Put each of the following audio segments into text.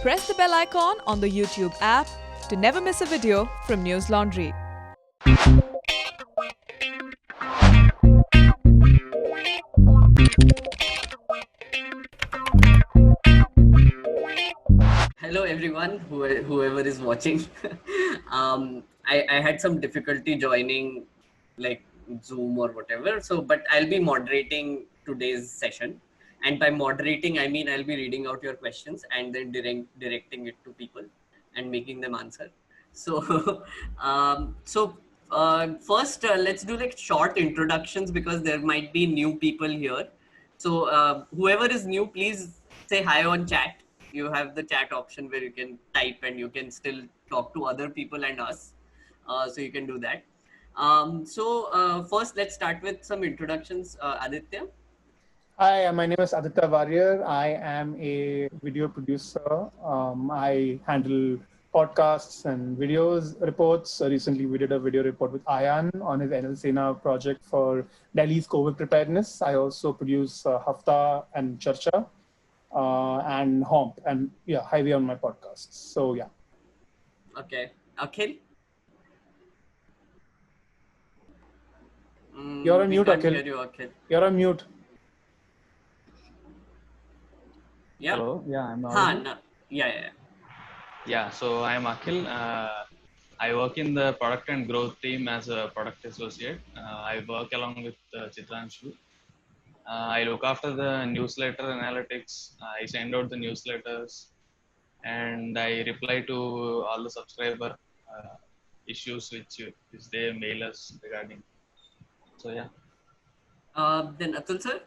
Press the bell icon on the YouTube app to never miss a video from News Laundry. Hello everyone, whoever is watching. I had some difficulty joining like Zoom or whatever, but I'll be moderating today's session. And by moderating, I mean I'll be reading out your questions and then directing it to people and making them answer. So, first, let's do like short introductions because there might be new people here. So whoever is new, please say hi on chat. You have the chat option where you can type and you can still talk to other people and us. So you can do that. First, let's start with some introductions. Aditya. Hi, my name is Aditya Warrior. I am a video producer. I handle podcasts and videos reports. Recently, we did a video report with Ayan on his NL Sena project for Delhi's COVID preparedness. I also produce Hafta and Charcha and Homp and Highway on my podcasts. So yeah. Okay. Akhil. You're on mute, Akhil. Akhil. Hear you, Akhil. You're on mute. Yeah. Hello. Yeah, I'm audible. No. Yeah. Yeah, so I'm Akhil. I work in the product and growth team as a product associate. I work along with Chitranshu. I look after the newsletter analytics. I send out the newsletters and I reply to all the subscriber issues which they mail us regarding. So yeah. Then Atul sir.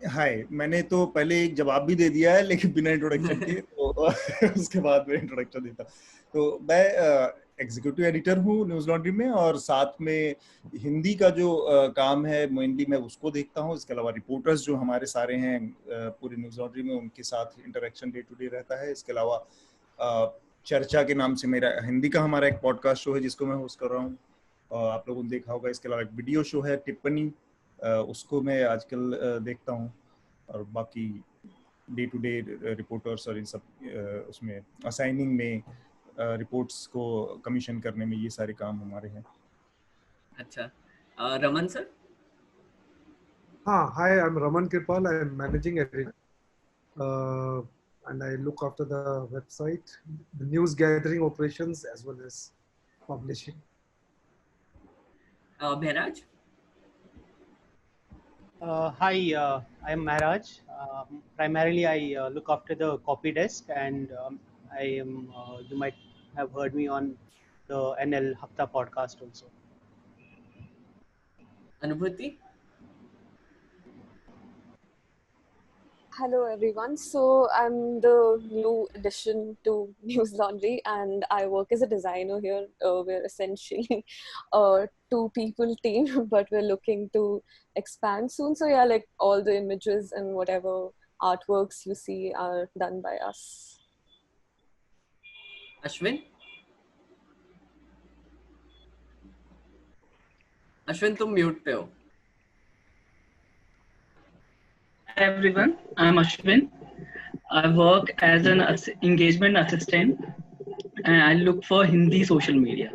हाय, मैंने तो पहले एक जवाब भी दे दिया है लेकिन बिना इंट्रोडक्शन के, तो उसके बाद मैं इंट्रोडक्शन देता। तो मैं एग्जीक्यूटिव एडिटर हूँ न्यूज लॉन्ड्री में और साथ में हिंदी का जो काम है मेनली मैं उसको देखता हूँ। इसके अलावा रिपोर्टर्स जो हमारे सारे हैं पूरी न्यूज लॉन्ड्री में, उनके साथ इंटरेक्शन डे टू डे रहता है। इसके अलावा चर्चा के नाम से मेरा हिंदी का हमारा एक पॉडकास्ट शो है जिसको मैं होस्ट कर रहा हूँ, आप लोगों ने देखा होगा। इसके अलावा एक वीडियो शो है टिप्पणी, उसको मैं आजकल देखता हूँ। और बाकी डे टू डे रिपोर्टर्स और इन सब उसमें असाइनिंग में रिपोर्ट्स को कमीशन करने में ये सारे काम हमारे हैं। अच्छा, Raman sir. Hi, I'm Raman Kirpal. I am managing editor, and I look after the website, the news gathering operations as well as publishing. Bhairaj. Hi, I am Maharaj. Primarily, I look after the copy desk, and I am. You might have heard me on the NL Hafta podcast also. Anubhuti. Hello everyone. So I'm the new addition to News Laundry and I work as a designer here. We're essentially a two-people team, but we're looking to expand soon. So yeah, like all the images and whatever artworks you see are done by us. Ashwin? Ashwin, तुम mute पे हो। Hi everyone, I'm Ashwin. I work as an engagement assistant and I look for Hindi social media.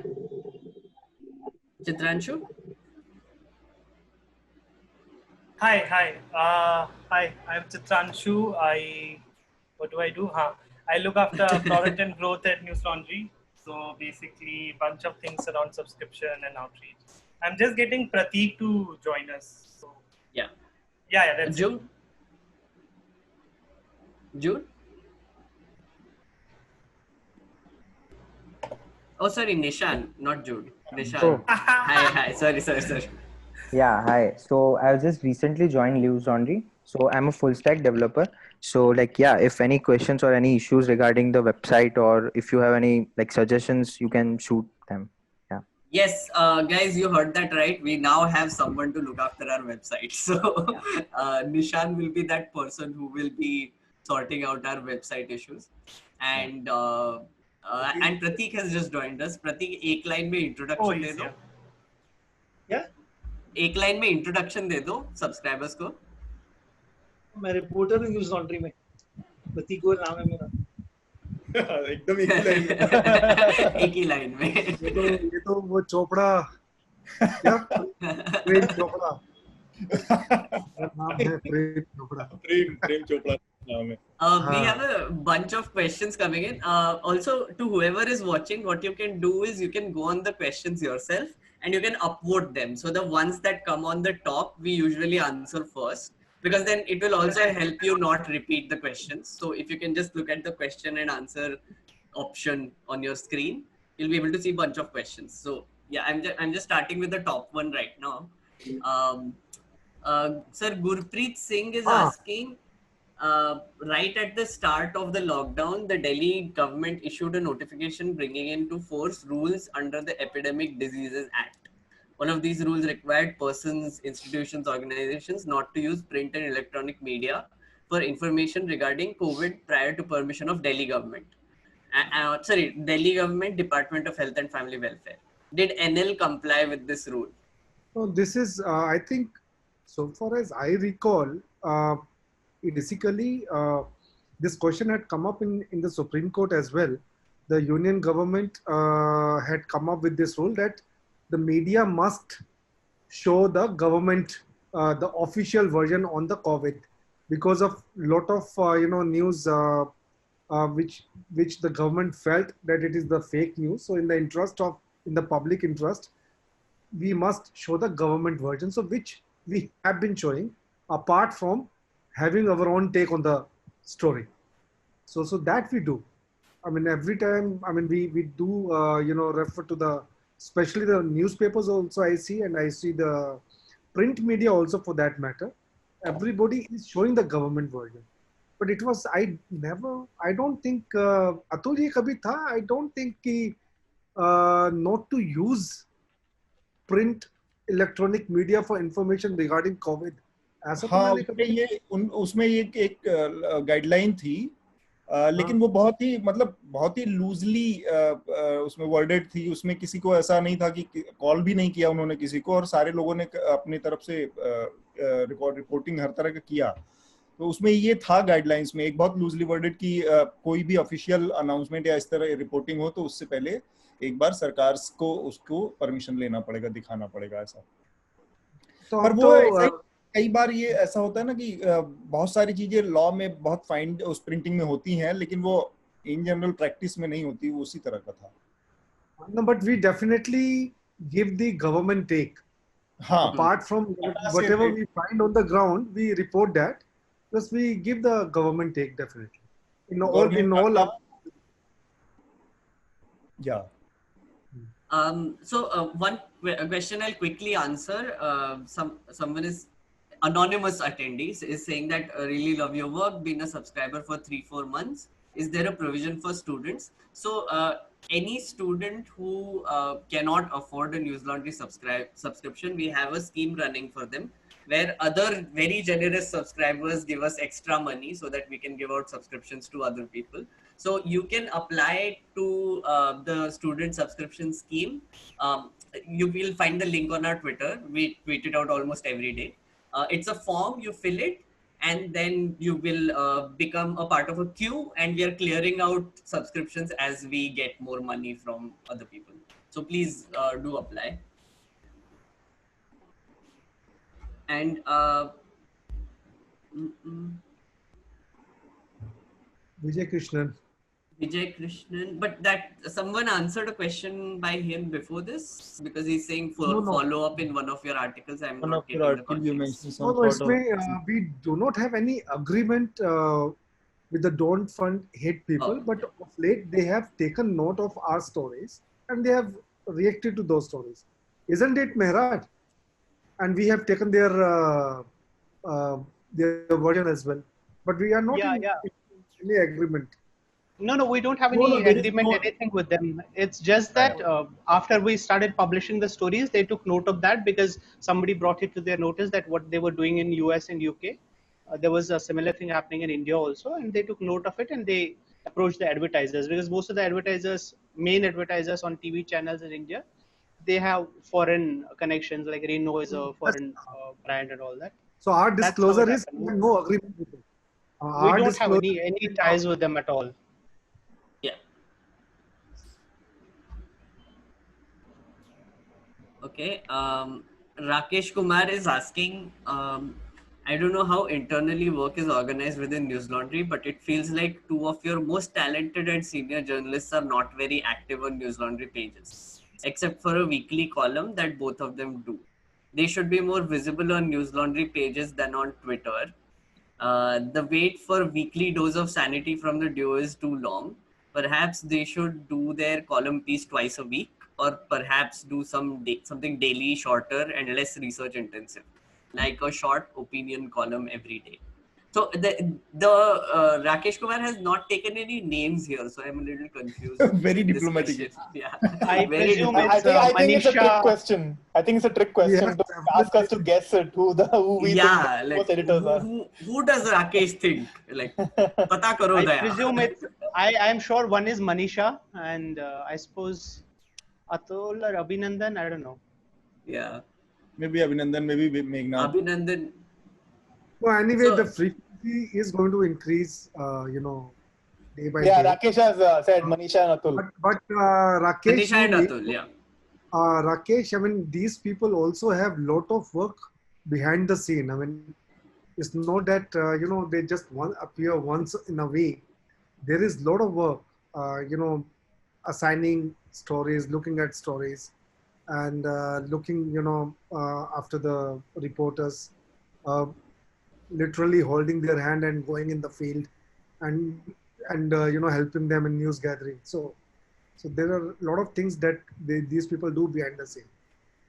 Chitranshu? Hi, I'm Chitranshu. What do? I look after product and growth at News Laundry. So basically, a bunch of things around subscription and outreach. I'm just getting Prateek to join us. So yeah, that's Jude. Jude? Oh, sorry, Nishan, not Jude. Nishan. Oh. Hi. Sorry. Yeah, hi. So I just recently joined News Laundry. So I'm a full stack developer. So if any questions or any issues regarding the website or if you have any suggestions, you can shoot them. Yeah. Yes, guys, you heard that right. We now have someone to look after our website. So Nishan will be that person who will be sorting out our website issues. And Prateek has just joined us. Prateek, एक line में introduction दे दो। Yeah? एक line में introduction दे दो subscribers को। मैं reporter हूँ news laundry में। प्रतीक गोयल नाम है मेरा। एकदम एक ही लाइन में। एक ही लाइन में। ये तो वो चोपड़ा, क्या प्रेम चोपड़ा, नाम है प्रेम चोपड़ा। प्रेम चोपड़ा नाम है। We have a bunch of questions coming in. Also, to whoever is watching, what you can do is you can go on the questions yourself and you can upvote them. So the ones that come on the top, we usually answer first, because then it will also help you not repeat the questions. So if you can just look at the question and answer option on your screen, you'll be able to see a bunch of questions. So yeah, I'm just starting with the top one right now. Sir Gurpreet Singh is asking, right at the start of the lockdown, the Delhi government issued a notification bringing into force rules under the Epidemic Diseases Act. One of these rules required persons, institutions, organizations not to use print and electronic media for information regarding COVID prior to permission of Delhi government. Delhi government, Department of Health and Family Welfare. Did NL comply with this rule? So this is, I think, so far as I recall, basically, this question had come up in the Supreme Court as well. The union government had come up with this rule that the media must show the government, the official version on the COVID, because of lot of news which the government felt that it is the fake news. So in the public interest, we must show the government version, so which we have been showing, apart from having our own take on the story. So that we do. I mean, every time, I mean, we do, refer to the, especially the newspapers also I see, and I see the print media also for that matter. Everybody is showing the government version. But it was, I don't think, Atul ji kabhi tha, I don't think not to use print electronic media for information regarding COVID. हाँ, उसमें ये एक guideline थी, लेकिन वो बहुत ही loosely उसमें worded थी. उसमें किसी को ऐसा नहीं था कि कॉल भी नहीं किया उन्होंने किसी को, और सारे लोगों ने अपनी तरफ से रिपोर्टिंग हर तरह का किया. तो उसमें ये था गाइडलाइंस में एक बहुत लूजली वर्डेड कि कोई भी ऑफिशियल अनाउंसमेंट या इस तरह रिपोर्टिंग हो तो उससे पहले एक बार सरकार को उसको परमिशन लेना पड़ेगा, दिखाना पड़ेगा ऐसा. तो पर वो कई बार ये ऐसा होता है ना कि बहुत सारी चीजें लॉ में बहुत फाइन उस प्रिंटिंग में होती हैं, लेकिन वो इन जनरल प्रैक्टिस में नहीं होती. वो उसी तरह का था. No, but we definitely give the government take. हाँ. Apart from whatever we find on the ground, we report that. Plus, we give the government take definitely. In all. Yeah. So one question I'll quickly answer. Someone is anonymous attendees is saying that really love your work, been a subscriber for 3-4 months. Is there a provision for students? So any student who cannot afford a News Laundry subscription, we have a scheme running for them where other very generous subscribers give us extra money so that we can give out subscriptions to other people. So you can apply to the student subscription scheme. You will find the link on our Twitter. We tweet it out almost every day. It's a form, you fill it, and then you will become a part of a queue, and we are clearing out subscriptions as we get more money from other people. So please do apply. And Vijay Krishnan, but that someone answered a question by him before this, because he's saying follow up in one of your articles. I'm not getting the context. We do not have any agreement with the Don't Fund Hate People, but of late they have taken note of our stories and they have reacted to those stories. Isn't it, Mehraj? And we have taken their version as well, but we are not in any agreement. No, we don't have any agreement, anything with them. It's just that after we started publishing the stories, they took note of that because somebody brought it to their notice that what they were doing in US and UK, there was a similar thing happening in India also, and they took note of it and they approached the advertisers, because most of the advertisers, main advertisers on TV channels in India, they have foreign connections, like Renault is a foreign brand and all that. So our disclosure is no agreement with them. We Our don't have disclosure. any ties with them at all. Yeah. Okay. Rakesh Kumar is asking, I don't know how internally work is organized within News Laundry, but it feels like two of your most talented and senior journalists are not very active on News Laundry pages, except for a weekly column that both of them do. They should be more visible on News Laundry pages than on Twitter. The wait for weekly dose of sanity from the duo is too long. Perhaps they should do their column piece twice a week, or perhaps do something daily, shorter and less research intensive, like a short opinion column every day. So the Rakesh Kumar has not taken any names here, so I'm a little confused. Very with this diplomatic. question. Yeah, I very presume diplomatic. it's I think it's a trick Manisha. question. I think it's a trick question Yes, to ask us to guess it, who we Yeah, think like most editors are. who does Rakesh think? Like, pata karo I daya. presume it's. I'm sure one is Manisha, and I suppose Atul or Abhinandan. I don't know. Yeah, Maybe Abhinandan, maybe Meghna. Abhinandan. So anyway, So- the frequency is going to increase, day by Yeah, day. Rakesh has said Manisha and Atul. But Rakesh, Manisha and Atul, yeah. Rakesh, I mean, these people also have lot of work behind the scene. I mean, it's not that they just appear once in a week. There is lot of work, assigning stories, looking at stories, and looking, after the reporters, literally holding their hand and going in the field, and helping them in news gathering. So there are a lot of things that these people do behind the scene.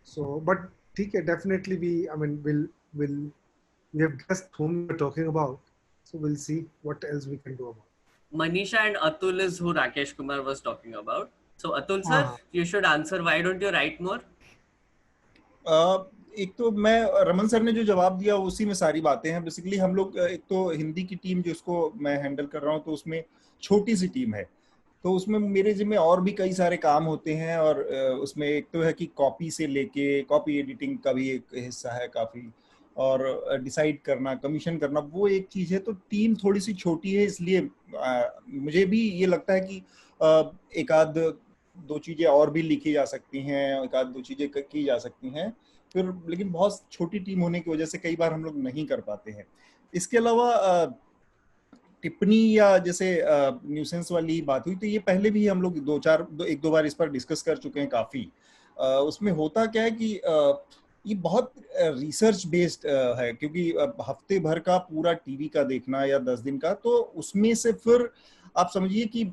So, but definitely we have guessed whom we're talking about. So we'll see what else we can do about it. Manisha and Atul is who Rakesh Kumar was talking about. So Atul sir, you should answer. Why don't you write more? एक तो मैं Raman sir ने जो जवाब दिया उसी में सारी बातें हैं. बेसिकली हम लोग एक तो हिंदी की टीम जिसको मैं हैंडल कर रहा हूँ, तो उसमें छोटी सी टीम है, तो उसमें मेरे जिम्मे और भी कई सारे काम होते हैं. और उसमें एक तो है कि कॉपी से लेके कॉपी एडिटिंग का भी एक हिस्सा है काफी, और डिसाइड करना, कमीशन करना, वो एक चीज है. तो टीम थोड़ी सी छोटी है, इसलिए मुझे भी ये लगता है कि एक आध दो चीजें और भी लिखी जा सकती हैं, एक आध दो चीजें की जा सकती हैं फिर, लेकिन बहुत छोटी टीम होने की वजह से कई बार हम लोग नहीं कर पाते हैं. इसके अलावा टिप्पणी या जैसे न्यूसेंस वाली बात हुई, तो ये पहले भी हम लोग एक दो बार इस पर डिस्कस कर चुके हैं काफी. उसमें होता क्या है कि ये बहुत रिसर्च बेस्ड है, क्योंकि हफ्ते भर का पूरा टीवी का देखना या 10 दिन का, तो उसमें से फिर आप समझिए कि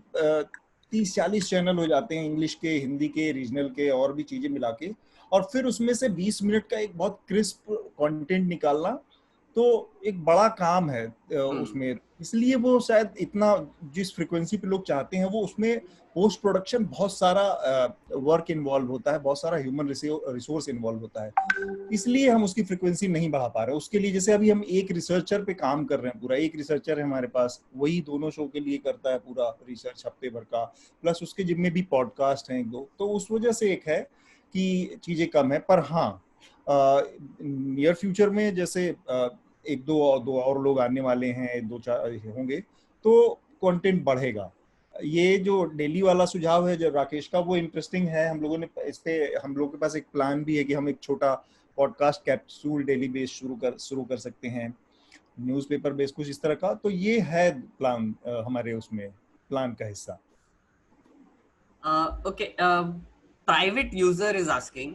30-40 चैनल हो जाते हैं, इंग्लिश के, हिंदी के, रीजनल के, और भी चीजें मिला के, और फिर उसमें से 20 मिनट का एक बहुत क्रिस्प कंटेंट निकालना, तो एक बड़ा काम है उसमें. इसलिए वो शायद इतना जिस फ्रीक्वेंसी पे लोग चाहते हैं, वो उसमें पोस्ट प्रोडक्शन बहुत सारा वर्क इन्वॉल्व होता है, बहुत सारा ह्यूमन रिसोर्स इन्वॉल्व होता है, इसलिए हम उसकी फ्रीक्वेंसी नहीं बढ़ा पा रहे. उसके लिए जैसे अभी हम एक रिसर्चर पे काम कर रहे हैं, पूरा एक रिसर्चर है हमारे पास, वही दोनों शो के लिए करता है पूरा रिसर्च हफ्ते भर का, प्लस उसके जिम्मे भी पॉडकास्ट हैं 1-2, तो उस वजह से एक है कि चीजें कम है. पर हाँ, नियर फ्यूचर में जैसे एक दो और लोग आने वाले हैं, 2-4 होंगे, तो कंटेंट बढ़ेगा. ये जो डेली वाला सुझाव है जो राकेश का, वो इंटरेस्टिंग है. हम लोगों ने इस पे, हम लोग के पास एक प्लान भी है कि हम एक छोटा पॉडकास्ट कैप्सूल डेली बेस शुरू कर सकते हैं, न्यूज़पेपर बेस कुछ इस तरह का. तो ये है प्लान, हमारे उसमें प्लान का हिस्सा. Okay. Private user is asking,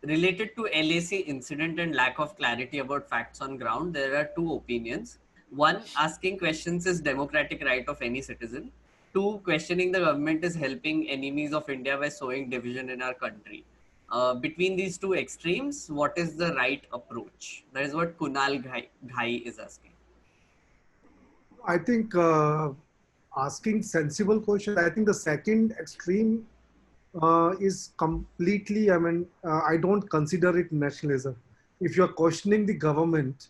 related to LAC incident and lack of clarity about facts on ground, there are two opinions. One, asking questions is democratic right of any citizen. Two, questioning the government is helping enemies of India by sowing division in our country. Between these two extremes, what is the right approach? That is what Kunal Ghai is asking. I think asking sensible questions. I think the second extreme is completely, I don't consider it nationalism. If you're questioning the government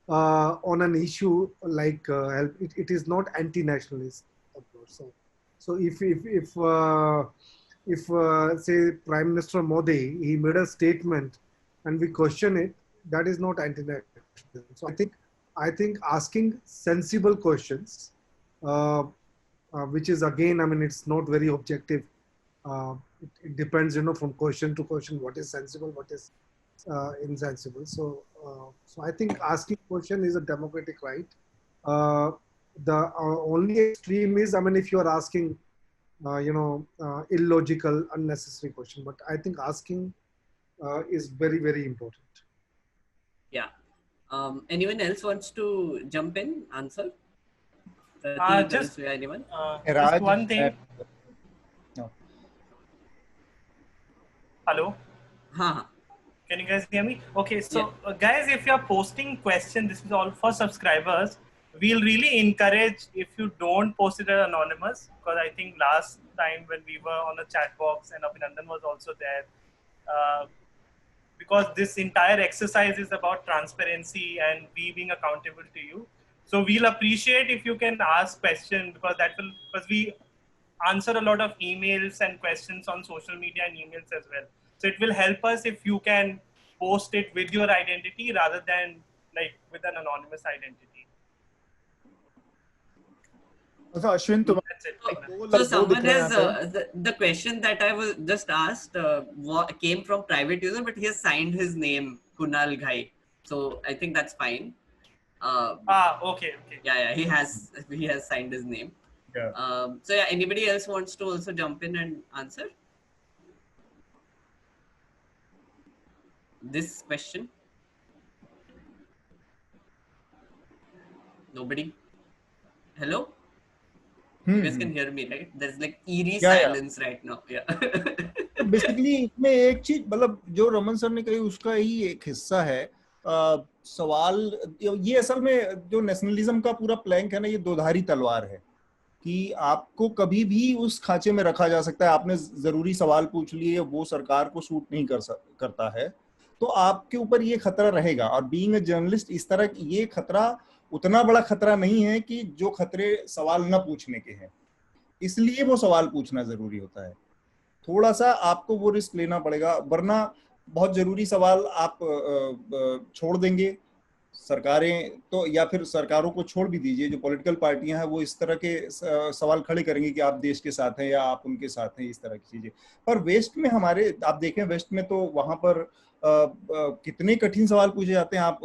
on an issue like help, it is not anti-nationalist approach. So if say Prime Minister Modi, he made a statement and we question it, that is not anti-nationalism. So I think I think asking sensible questions, which is again, I mean, it's not very objective. It depends, from question to question, what is sensible, what is insensible. So I think asking question is a democratic right. The only extreme is, I mean, if you are asking, illogical, unnecessary question. But I think asking is very, very important. Yeah. Anyone else wants to jump in, answer? Just anyone? Just one thing. No. Hello? Can you guys hear me? Okay, so guys, if you're posting questions, this is all for subscribers. We'll really encourage if you don't post it as anonymous, because I think last time when we were on a chat box and Abhinandan was also there, because this entire exercise is about transparency and we being accountable to you. So we'll appreciate if you can ask questions, because we answer a lot of emails and questions on social media and emails as well. So it will help us if you can post it with your identity rather than like with an anonymous identity. So Ashwin, so someone has the question that I was just asked came from private user, but he has signed his name Kunal Ghai. So I think that's fine. Okay. Yeah, he has signed his name. Yeah. So yeah, anybody else wants to also jump in and answer this question? Nobody? Hello? You guys can hear me, right? There's like eerie silence right now. Yeah. Basically इसमें एक चीज, मतलब जो Raman sir ने कही उसका ही एक हिस्सा है। सवाल ये असल में जो नेशनलिज्म का पूरा प्लैंक है ना, ये दोधारी तलवार है कि आपको कभी भी उस खांचे में रखा जा सकता है। आपने जरूरी सवाल पूछ लिए, वो सरकार को सूट नहीं करता है, तो आपके ऊपर ये खतरा रहेगा। और बीइंग अ जर्नलिस्ट, इस तरह ये खतरा उतना बड़ा खतरा नहीं है कि जो खतरे सवाल न पूछने के हैं, इसलिए वो सवाल पूछना जरूरी होता है। थोड़ा सा आपको वो रिस्क लेना पड़ेगा, वरना बहुत जरूरी सवाल आप छोड़ देंगे सरकारें तो, या फिर सरकारों को छोड़ भी दीजिए, जो पॉलिटिकल पार्टियां हैं वो इस तरह के सवाल खड़े करेंगे कि आप देश के साथ हैं या आप उनके साथ हैं, इस तरह की चीजें। पर वेस्ट में हमारे, आप देखें वेस्ट में तो वहां पर कितने कठिन सवाल पूछे जाते हैं। आप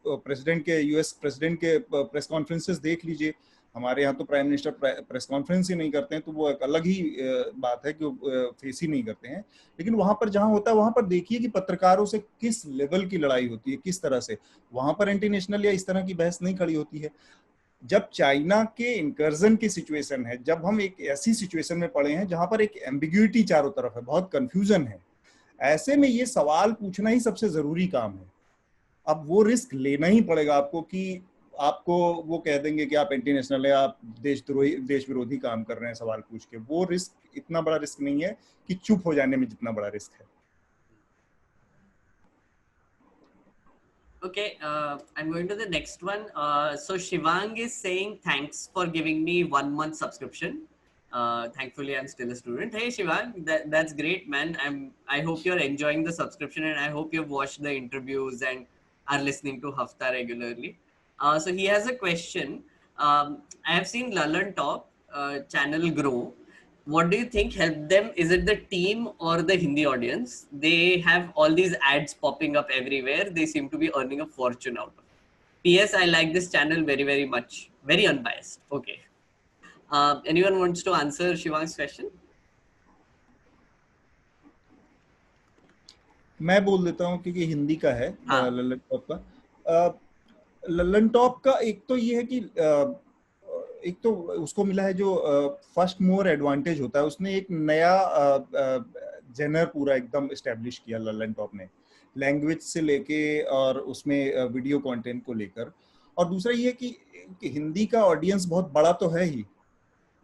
प्रेसिडेंट के, यूएस प्रेसिडेंट के प्रेस कॉन्फ्रेंसेस देख लीजिए। हमारे यहाँ तो प्राइम मिनिस्टर प्रेस कॉन्फ्रेंस ही नहीं करते हैं, तो वो एक अलग ही बात है कि वो फेस ही नहीं करते हैं। लेकिन वहां पर जहां होता है, वहां पर देखिए कि पत्रकारों से किस लेवल की लड़ाई होती है, किस तरह से। वहां पर एंटी नेशनल या इस तरह की बहस नहीं खड़ी होती है। जब चाइना के इंकर्जन की सिचुएशन है, जब हम एक ऐसी सिचुएशन में पड़े हैं जहां पर एक एम्बिग्यूटी चारों तरफ है, बहुत कंफ्यूजन है, ऐसे में ये सवाल पूछना ही सबसे जरूरी काम है। अब वो रिस्क लेना ही पड़ेगा आपको कि आपको वो कह देंगे कि आप एंटी नेशनल है, आप देश विरोधी काम कर रहे हैं सवाल पूछ के। वो रिस्क इतना बड़ा रिस्क नहीं है कि चुप हो जाने में जितना बड़ा रिस्क है। Okay, I'm going to the next one. So Shivang is saying, thanks for giving me 1 month subscription. Thankfully, I'm still a student. Hey Shivang, that's great, man. I hope you're enjoying the subscription, and I hope you've watched the interviews and are listening to Hafta regularly. So he has a question. I have seen Lalan Talk channel grow. What do you think helped them? Is it the team or the Hindi audience? They have all these ads popping up everywhere. They seem to be earning a fortune out of it. P.S. I like this channel very, very much. Very unbiased. Okay. Anyone wants to answer Shivang's question? मैं बोल देता हूँ क्योंकि हिंदी का है। Lalan top का, Lalan top का एक तो ये है कि एक तो उसको मिला है जो फर्स्ट मूवर एडवांटेज होता है। उसने एक नया जेनर पूरा एकदम एस्टेब्लिश किया ललन टॉप ने, लैंग्वेज से लेके और उसमें वीडियो कंटेंट को लेकर। और दूसरा ये कि हिंदी का ऑडियंस बहुत बड़ा तो है ही,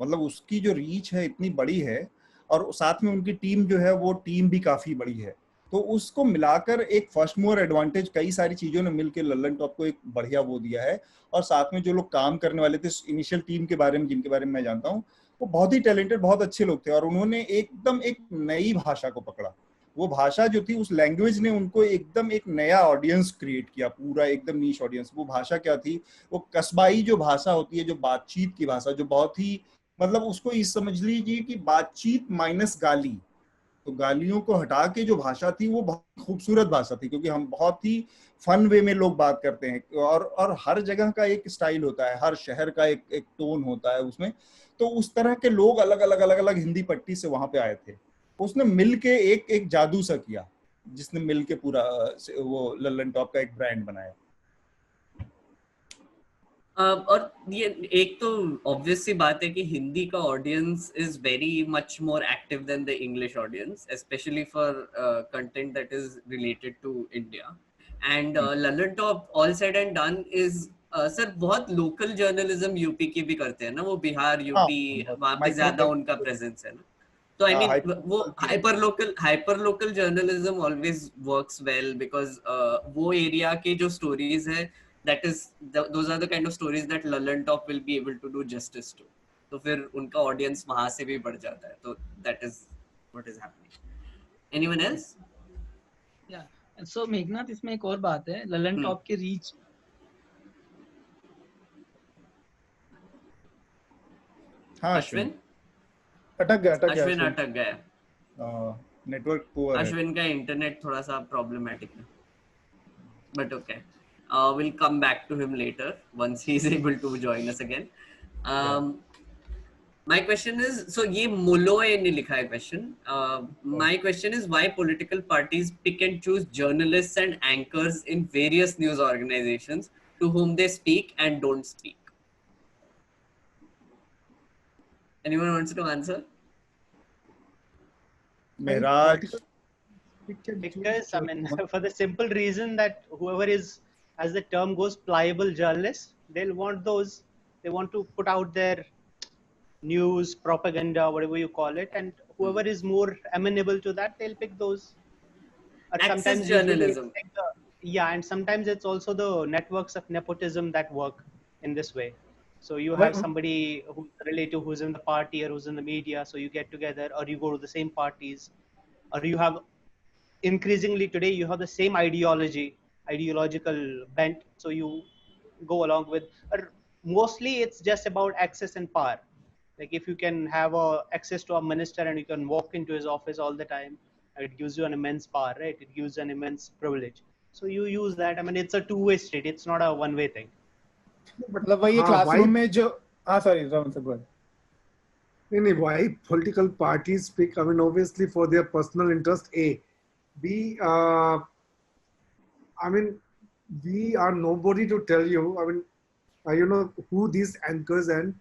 मतलब उसकी जो रीच है इतनी बड़ी है, और साथ में उनकी टीम जो है वो टीम भी काफी बड़ी है। तो उसको मिलाकर एक फर्स्ट मूवर एडवांटेज, कई सारी चीजों ने मिलकर ललन टॉप को एक बढ़िया वो दिया है। और साथ में जो लोग काम करने वाले थे इनिशियल टीम के बारे में, जिनके बारे में मैं जानता हूँ, वो बहुत ही टैलेंटेड, बहुत अच्छे लोग थे, और उन्होंने एकदम एक नई भाषा को पकड़ा। वो भाषा जो थी, उस लैंग्वेज ने उनको एकदम एक नया ऑडियंस क्रिएट किया, पूरा एकदम नीश ऑडियंस। वो भाषा क्या थी, वो कस्बाई जो भाषा होती है, जो बातचीत की भाषा, जो बहुत ही मतलब उसको इस समझ लीजिए कि बातचीत माइनस गाली, तो गालियों को हटा के जो भाषा थी वो बहुत खूबसूरत भाषा थी, क्योंकि हम बहुत ही फन वे में लोग बात करते हैं, और हर जगह का एक स्टाइल होता है, हर शहर का एक टोन होता है उसमें। तो उस तरह के लोग अलग अलग हिंदी पट्टी से वहां पे आए थे। उसने मिल के एक जादू सा किया, जिसने मिल के पूरा वो लल्लन टॉप का एक ब्रांड बनाया। और ये एक तो ऑब्वियस सी बात है कि हिंदी का audience is very much more active than the English audience, especially for content that is related to India. And Lallantop all said and done is sir बहुत लोकल जर्नलिज्म यूपी की भी करते हैं ना, वो बिहार यूपी वहाँ पे ज्यादा उनका प्रेजेंस है ना। तो आई मीन वो hyper local journalism always works well, because वो एरिया के जो स्टोरीज है, those are the kind of stories that Lullen Top will be able to do justice to. तो फिर उनका ऑडियंस वहां से भी बढ़ जाता है। तो that is what is happening. Anyone else? Yeah. So Meghnath, इसमें एक और बात है, ललन टॉप के रीच। हाँ अश्विन अटक गया अश्विन अटक गया। नेटवर्क पुअर है। अश्विन का इंटरनेट थोड़ा सा प्रॉब्लमैटिक है, but okay, we'll come back to him later once he is able to join us again. My question is, so ये Moloy ने लिखा है question. My question is, why political parties pick and choose journalists and anchors in various news organizations to whom they speak and don't speak? Anyone wants to answer? Mehraj. Because I mean, for the simple reason that whoever is, as the term goes, pliable journalists, they'll want those. They want to put out their news, propaganda, whatever you call it, and whoever is more amenable to that, they'll pick those. Or Access journalism. Yeah, and sometimes it's also the networks of nepotism that work in this way. So you have somebody who's a relative who's in the party or who's in the media, so you get together, or you go to the same parties, or you have, increasingly today, you have the same ideological bent, so you go along with, or mostly it's just about access and power. Like if you can have access to a minister and you can walk into his office all the time, it gives you an immense power, right? It gives an immense privilege. So you use that. I mean, it's a two-way street. It's not a one-way thing. मतलब वही classroom में जो sorry Raman sir, go ahead. नहीं, why political parties pick? I mean, obviously for their personal interest. B, I mean, we are nobody to tell you. I mean, you know who these anchors and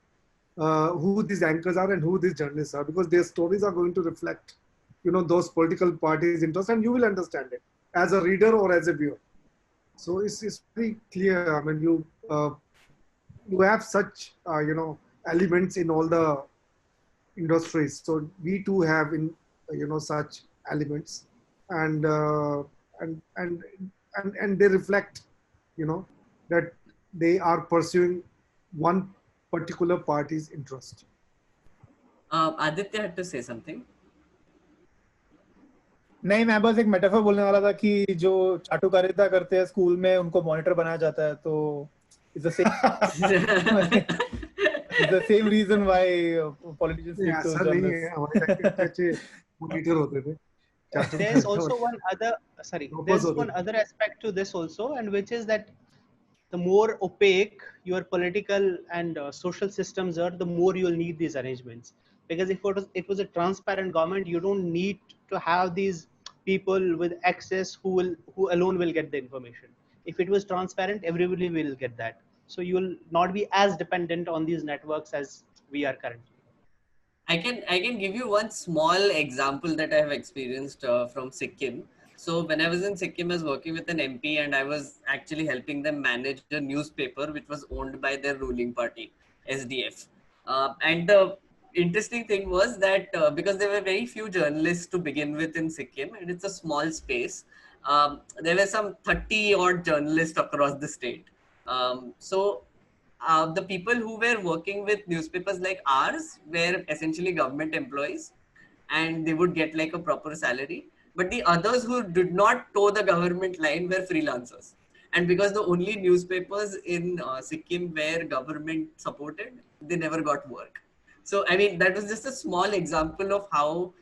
who these anchors are and who these journalists are, because their stories are going to reflect, you know, those political parties' interest, and you will understand it as a reader or as a viewer. So it's very clear. I mean, you have such you know, elements in all the industries. So we too have in such elements, and they reflect, you know, that they are pursuing one particular party's interest. Aditya had to say something. नहीं, मैं बस एक metaphor बोलने वाला था कि जो चाटुकारिता करते हैं स्कूल में उनको मॉनिटर बनाया जाता है, तो it's the same reason why politicians speak to journalists. There's also one other aspect to this also, and which is that the more opaque your political and social systems are, the more you'll need these arrangements. Because if it was a transparent government, you don't need to have these people with access who alone will get the information. If it was transparent, everybody will get that. So you will not be as dependent on these networks as we are currently. I can give you one small example that I have experienced from Sikkim. So when I was in Sikkim, I was working with an MP, and I was actually helping them manage a newspaper which was owned by their ruling party, SDF. And the interesting thing was that because there were very few journalists to begin with in Sikkim, and it's a small space, there were some 30 odd journalists across the state. So the people who were working with newspapers like ours were essentially government employees, and they would get like a proper salary. but the others who did not toe the government line were freelancers. And because the only newspapers in Sikkim were government supported, they never got work. So, I mean, that was just a small example of how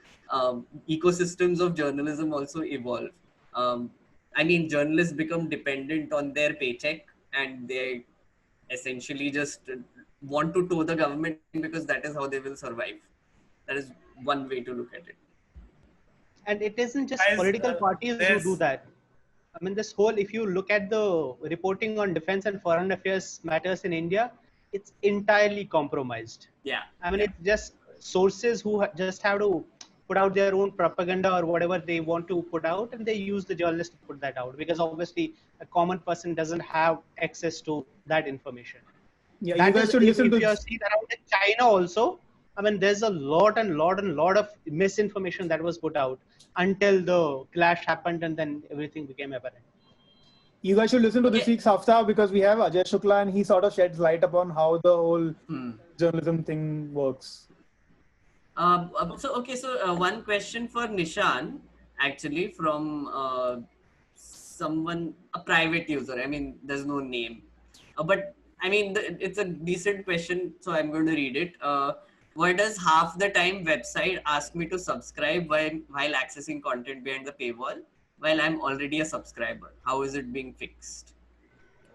ecosystems of journalism also evolve. I mean, journalists become dependent on their paycheck, and they essentially just want to toe the government because that is how they will survive. That is one way to look at it. And it isn't just Guys, political parties who do there's- that. I mean, this whole, if you look at the reporting on defense and foreign affairs matters in India, it's entirely compromised. Yeah. I mean, it's just sources who just have to put out their own propaganda or whatever they want to put out, and they use the journalists to put that out, because obviously a common person doesn't have access to that information. Yeah, That you guys is, should if listen to. you see around in China also, I mean, there's a lot of misinformation that was put out until the clash happened, and then everything became apparent. You guys should listen to this week's Hafta, because we have Ajay Shukla and he sort of sheds light upon how the whole journalism thing works. So one question for Nishan, actually, from someone, a private user. I mean, there's no name, but I mean, it's a decent question, so I'm going to read it. Why does half the time website ask me to subscribe while accessing content behind the paywall, while I'm already a subscriber? How is it being fixed?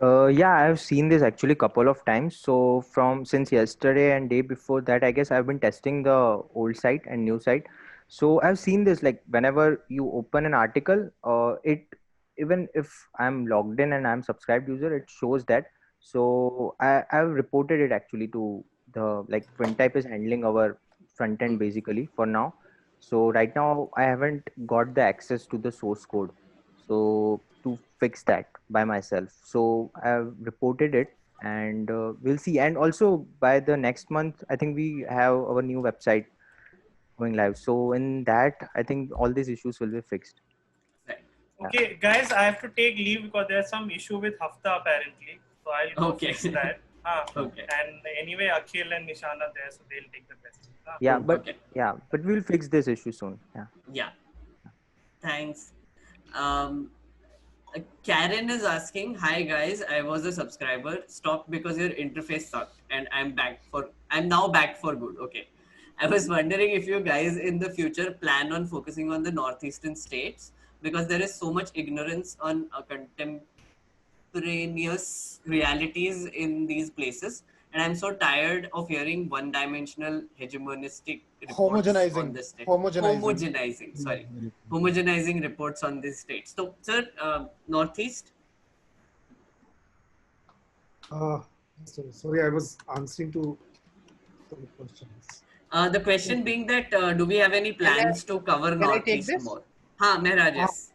Yeah, I've seen this actually a couple of times. So since yesterday and day before that, I guess I've been testing the old site and new site. So I've seen this, like whenever you open an article, even if I'm logged in and I'm subscribed user, it shows that. So I've reported it actually to the, like, FinType is handling our front end basically for now. So right now I haven't got the access to the source code. So to fix that by myself. So I've reported it, and we'll see. And also by the next month, I think we have our new website going live. So in that, I think all these issues will be fixed. Okay, guys, I have to take leave because there's some issue with Hafta apparently. So I'll go fix that. Okay. And anyway, Akhil and Nishan are there, so they'll take the best. Yeah, but we'll fix this issue soon. Yeah. Yeah. Thanks. Karen is asking, hi guys, I was a subscriber, stopped because your interface sucked, and I'm now back for good. Okay. I was wondering if you guys in the future plan on focusing on the northeastern states, because there is so much ignorance on contemporaneous realities in these places, and I'm so tired of hearing one-dimensional hegemonistic reports on this state. Homogenizing reports on this state. So, sir, Northeast? Sorry, I was answering to some questions. The question being that, do we have any plans to cover Northeast more? Mehraj, yes.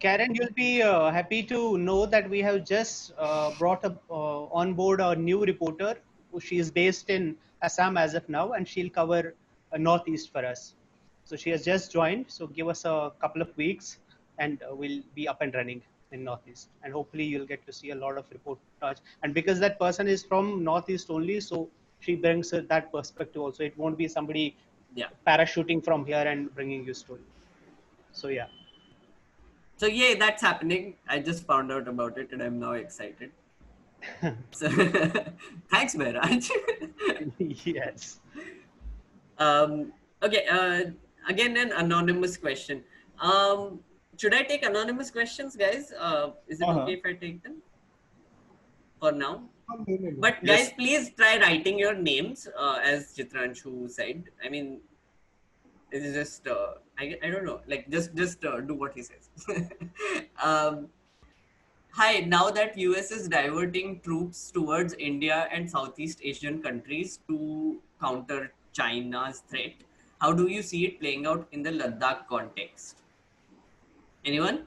Karen, you'll be happy to know that we have just brought on board a new reporter. She is based in Assam as of now, and she'll cover Northeast for us. So she has just joined. So give us a couple of weeks, and we'll be up and running in Northeast. And hopefully you'll get to see a lot of reportage. And because that person is from Northeast only, so she brings that perspective also. It won't be somebody parachuting from here and bringing you story. So yeah. So yeah, that's happening. I just found out about it, and I'm now excited. So, thanks, Mehraj. Yes. Okay. Again, an anonymous question. Should I take anonymous questions, guys? Is it okay if I take them for now? But guys, please try writing your names, as Chitranshu said. I mean, it is just I don't know, like just do what he says. Hi, now that US is diverting troops towards India and Southeast Asian countries to counter China's threat, how do you see it playing out in the Ladakh context? Anyone?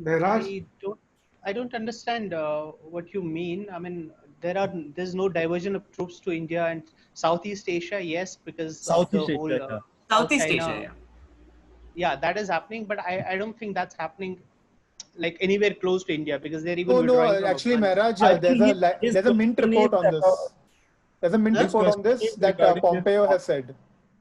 I don't understand what you mean. I mean, there's no diversion of troops to India and Southeast Asia. Yes, because Southeast of the Asia, whole Southeast China. Asia. Yeah, that is happening, but I don't think that's happening like anywhere close to India, because they're even No, withdrawing from actually, Afghanistan. Mehraj, there's a Mint report on this. There's a Mint report on this that Pompeo has said.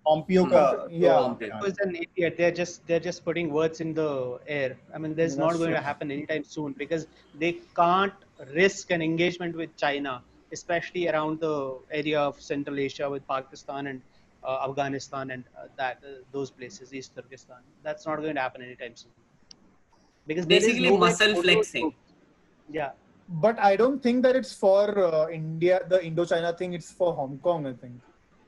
Pompeo का Yeah. Pompeo. was an idiot. They're just putting words in the air. I mean, there's not That's going to true. happen anytime soon because they can't risk an engagement with China, especially around the area of Central Asia with Pakistan and Afghanistan and those places, East Turkestan. That's not going to happen anytime soon because there is Basically no way to muscle go to those flexing. groups. Yeah. But I don't think that it's for India, the Indo-China thing. It's for Hong Kong, I think.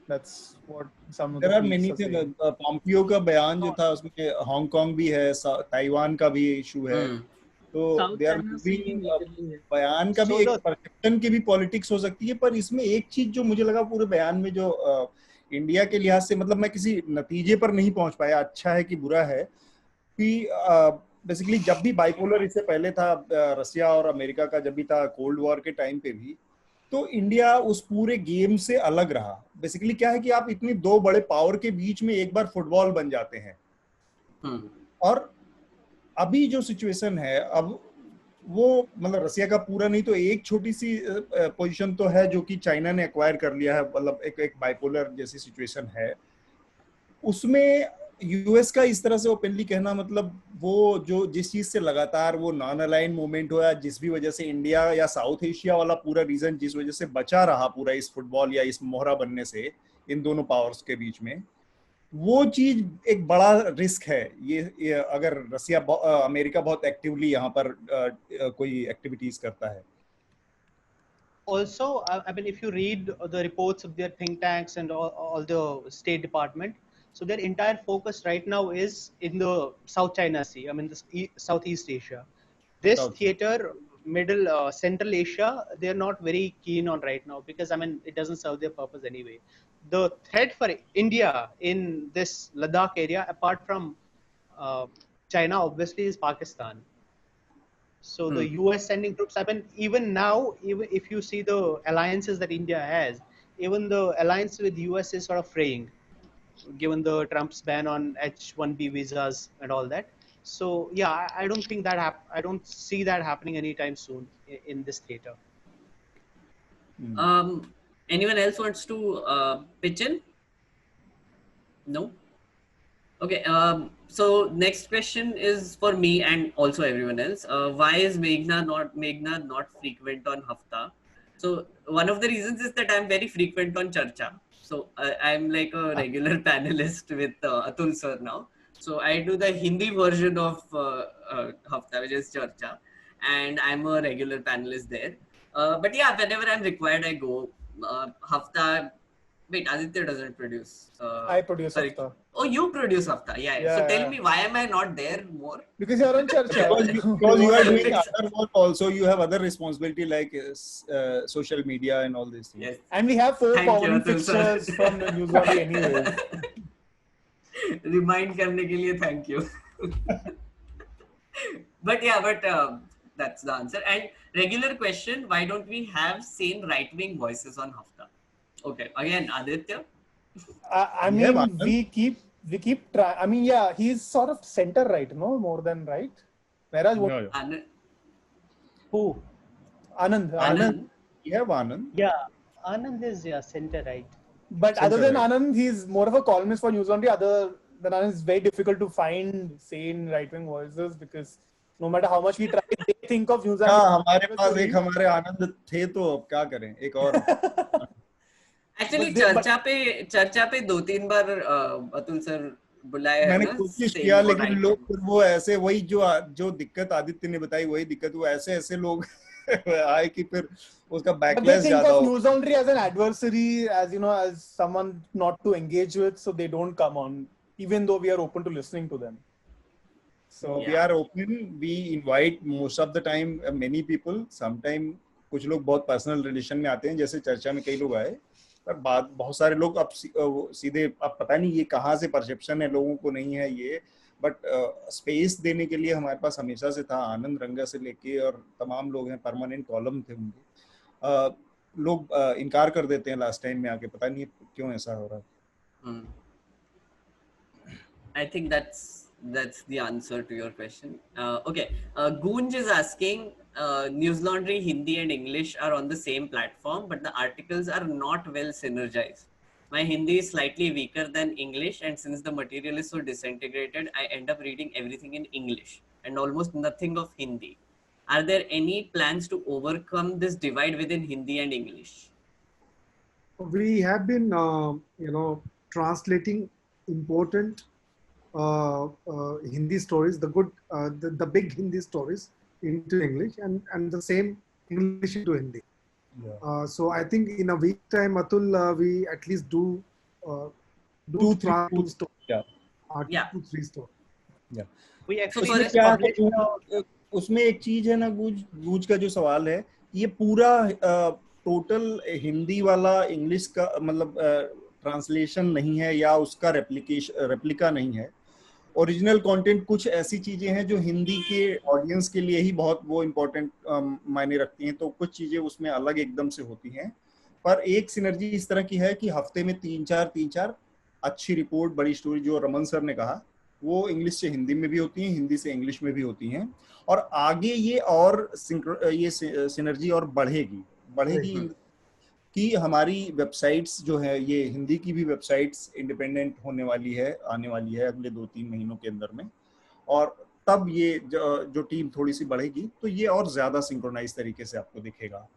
That's what some of There the are tweets many are things. saying. Pompeo का बयान जो था उसमें Hong Kong भी है, Taiwan का भी issue है, तो South they are China Sea moving. majorly है. बयान का भी So एक the परसेप्शन की भी पॉलिटिक्स हो सकती है, पर इसमें एक चीज जो मुझे लगा पूरे बयान में जो इंडिया के लिहाज से, मतलब मैं किसी नतीजे पर नहीं पहुंच पाया, अच्छा है कि बुरा है, कि बेसिकली जब भी बाइपोलर इससे पहले था, रसिया और अमेरिका का जब भी था कोल्ड वॉर के टाइम पे भी, तो इंडिया उस पूरे गेम से अलग रहा. बेसिकली क्या है कि आप इतनी दो बड़े पावर के बीच में एक बार फुटबॉल बन जाते हैं, और अभी जो सिचुएशन है, अब वो मतलब रसिया का पूरा नहीं तो एक छोटी सी पोजीशन तो है जो कि चाइना ने एक्वायर कर लिया है, मतलब एक बाइपोलर जैसी सिचुएशन है. उसमें यूएस का इस तरह से ओपनली कहना, मतलब वो जो जिस चीज से लगातार वो नॉन अलाइन मूवमेंट हो, या जिस भी वजह से इंडिया या साउथ एशिया वाला पूरा रीजन जिस वजह से बचा रहा पूरा इस फुटबॉल या इस मोहरा बनने से इन दोनों पावर्स के बीच में, वो चीज एक बड़ा रिस्क है. ये अगर रसिया अमेरिका बहुत एक्टिवली यहाँ पर कोई एक्टिविटीज करता है. Also, I mean, if you read the reports of their think tanks and all the State Department, so their entire focus right now is in the South China Sea. I mean, Southeast Asia. This theater, Central Asia, they're not very keen on right now because, I mean, it doesn't serve their purpose anyway. The threat for India in this Ladakh area, apart from China, obviously, is Pakistan. So the US sending troops, I mean, even now, even if you see the alliances that India has, even the alliance with US is sort of fraying, given the Trump's ban on H-1B visas and all that. So yeah, I don't think that I don't see that happening anytime soon in this theater. Anyone else wants to pitch in? No? Okay, so next question is for me and also everyone else. Why is Meghna not frequent on Hafta? So one of the reasons is that I'm very frequent on Charcha. So I'm like a regular panelist with Atul sir now. So I do the Hindi version of Hafta, which is Charcha, and I'm a regular panelist there. But yeah, whenever I'm required, I go. Hafta. Wait, Aditya doesn't produce. I produce sorry. Hafta. Oh, you produce Hafta. Yeah. So tell me, why am I not there more? Because you're on Charcha. Because you are doing other work also. You have other responsibility like social media and all these things. Yes. And we have 4 Thank common you, Atul sir. fixtures from the news body anyways. Remind करने के लिए thank you. But that's the answer. And regular question, why don't we have same right-wing voices on Hafta? Okay, again, Aditya. I mean, we keep trying. I mean, yeah, he's sort of center right, no, more than right. Whereas Who? Anand. We have Anand. Yeah, Anand is center right. But other than Anand, he's more of a columnist for News Laundry. Other than Anand, it's very difficult to find sane right-wing voices because no matter how much we try, they think of News Laundry. हाँ, हमारे पास एक हमारे आनंद थे तो अब क्या करें, एक और. Actually, चर्चा पे 2-3 बार अतुल सर बुलाए हैं. मैंने कोशिश किया लेकिन लोग फिर वो ऐसे वही जो दिक्कत आदित्य ने बताई वही दिक्कत, वो ऐसे लोग आए कि फिर उसका बैकलैश ज्यादा हो. News Laundry as an adversary, as you know, as someone not to engage with, so they don't come on, even though we are open to listening to them. So we are open. We invite most of the time many people. Sometimes कुछ लोग बहुत personal relation में आते हैं, जैसे चर्चा में कई लोग आए, पर बहुत सारे लोग अब सीधे अब पता नहीं ये कहाँ से परसेप्शन है लोगों को नहीं है ये, बट स्पेस देने के लिए हमारे पास हमेशा से था. आनंद रंगा से लेके और तमाम लोग हैं, परमानेंट कॉलम थे उनके. लोग इनकार कर देते हैं लास्ट टाइम में आके, पता नहीं क्यों ऐसा हो रहा है. I think that's the answer to your question. Okay, Goonj is asking, News Laundry Hindi and English are on the same platform, but the articles are not well synergized. My Hindi is slightly weaker than English, and since the material is so disintegrated, I end up reading everything in English and almost nothing of Hindi. Are there any plans to overcome this divide within Hindi and English? We have been, translating important Hindi stories, the big Hindi stories into English, and the same English into Hindi. Yeah. So I think in a week time, Atul, we at least do Two, three stories. Yeah. 2-3 stories. Yeah. We actually So for just क्या published उसमें एक चीज है ना, गूंज का जो सवाल है, ये पूरा टोटल हिंदी वाला इंग्लिश का मतलब ट्रांसलेशन नहीं है या उसका रेप्लिका नहीं है. ओरिजिनल कंटेंट कुछ ऐसी चीजें हैं जो हिंदी के ऑडियंस के लिए ही बहुत वो इम्पोर्टेंट मायने रखती हैं, तो कुछ चीजें उसमें अलग एकदम से होती हैं. पर एक सिनर्जी इस तरह की है कि हफ्ते में 3-4 अच्छी रिपोर्ट, बड़ी स्टोरी, जो रमन सर ने कहा, वो इंग्लिश से हिंदी में भी होती हैं, हिंदी से इंग्लिश में भी होती हैं. और आगे ये सिनर्जी और बढ़ेगी कि हमारी वेबसाइट्स जो है, ये हिंदी की भी वेबसाइट्स इंडिपेंडेंट आने वाली है अगले 2-3 महीनों के अंदर में. और तब ये जो टीम थोड़ी सी बढ़ेगी तो ये और ज्यादा सिंक्रोनाइज तरीके से आपको दिखेगा.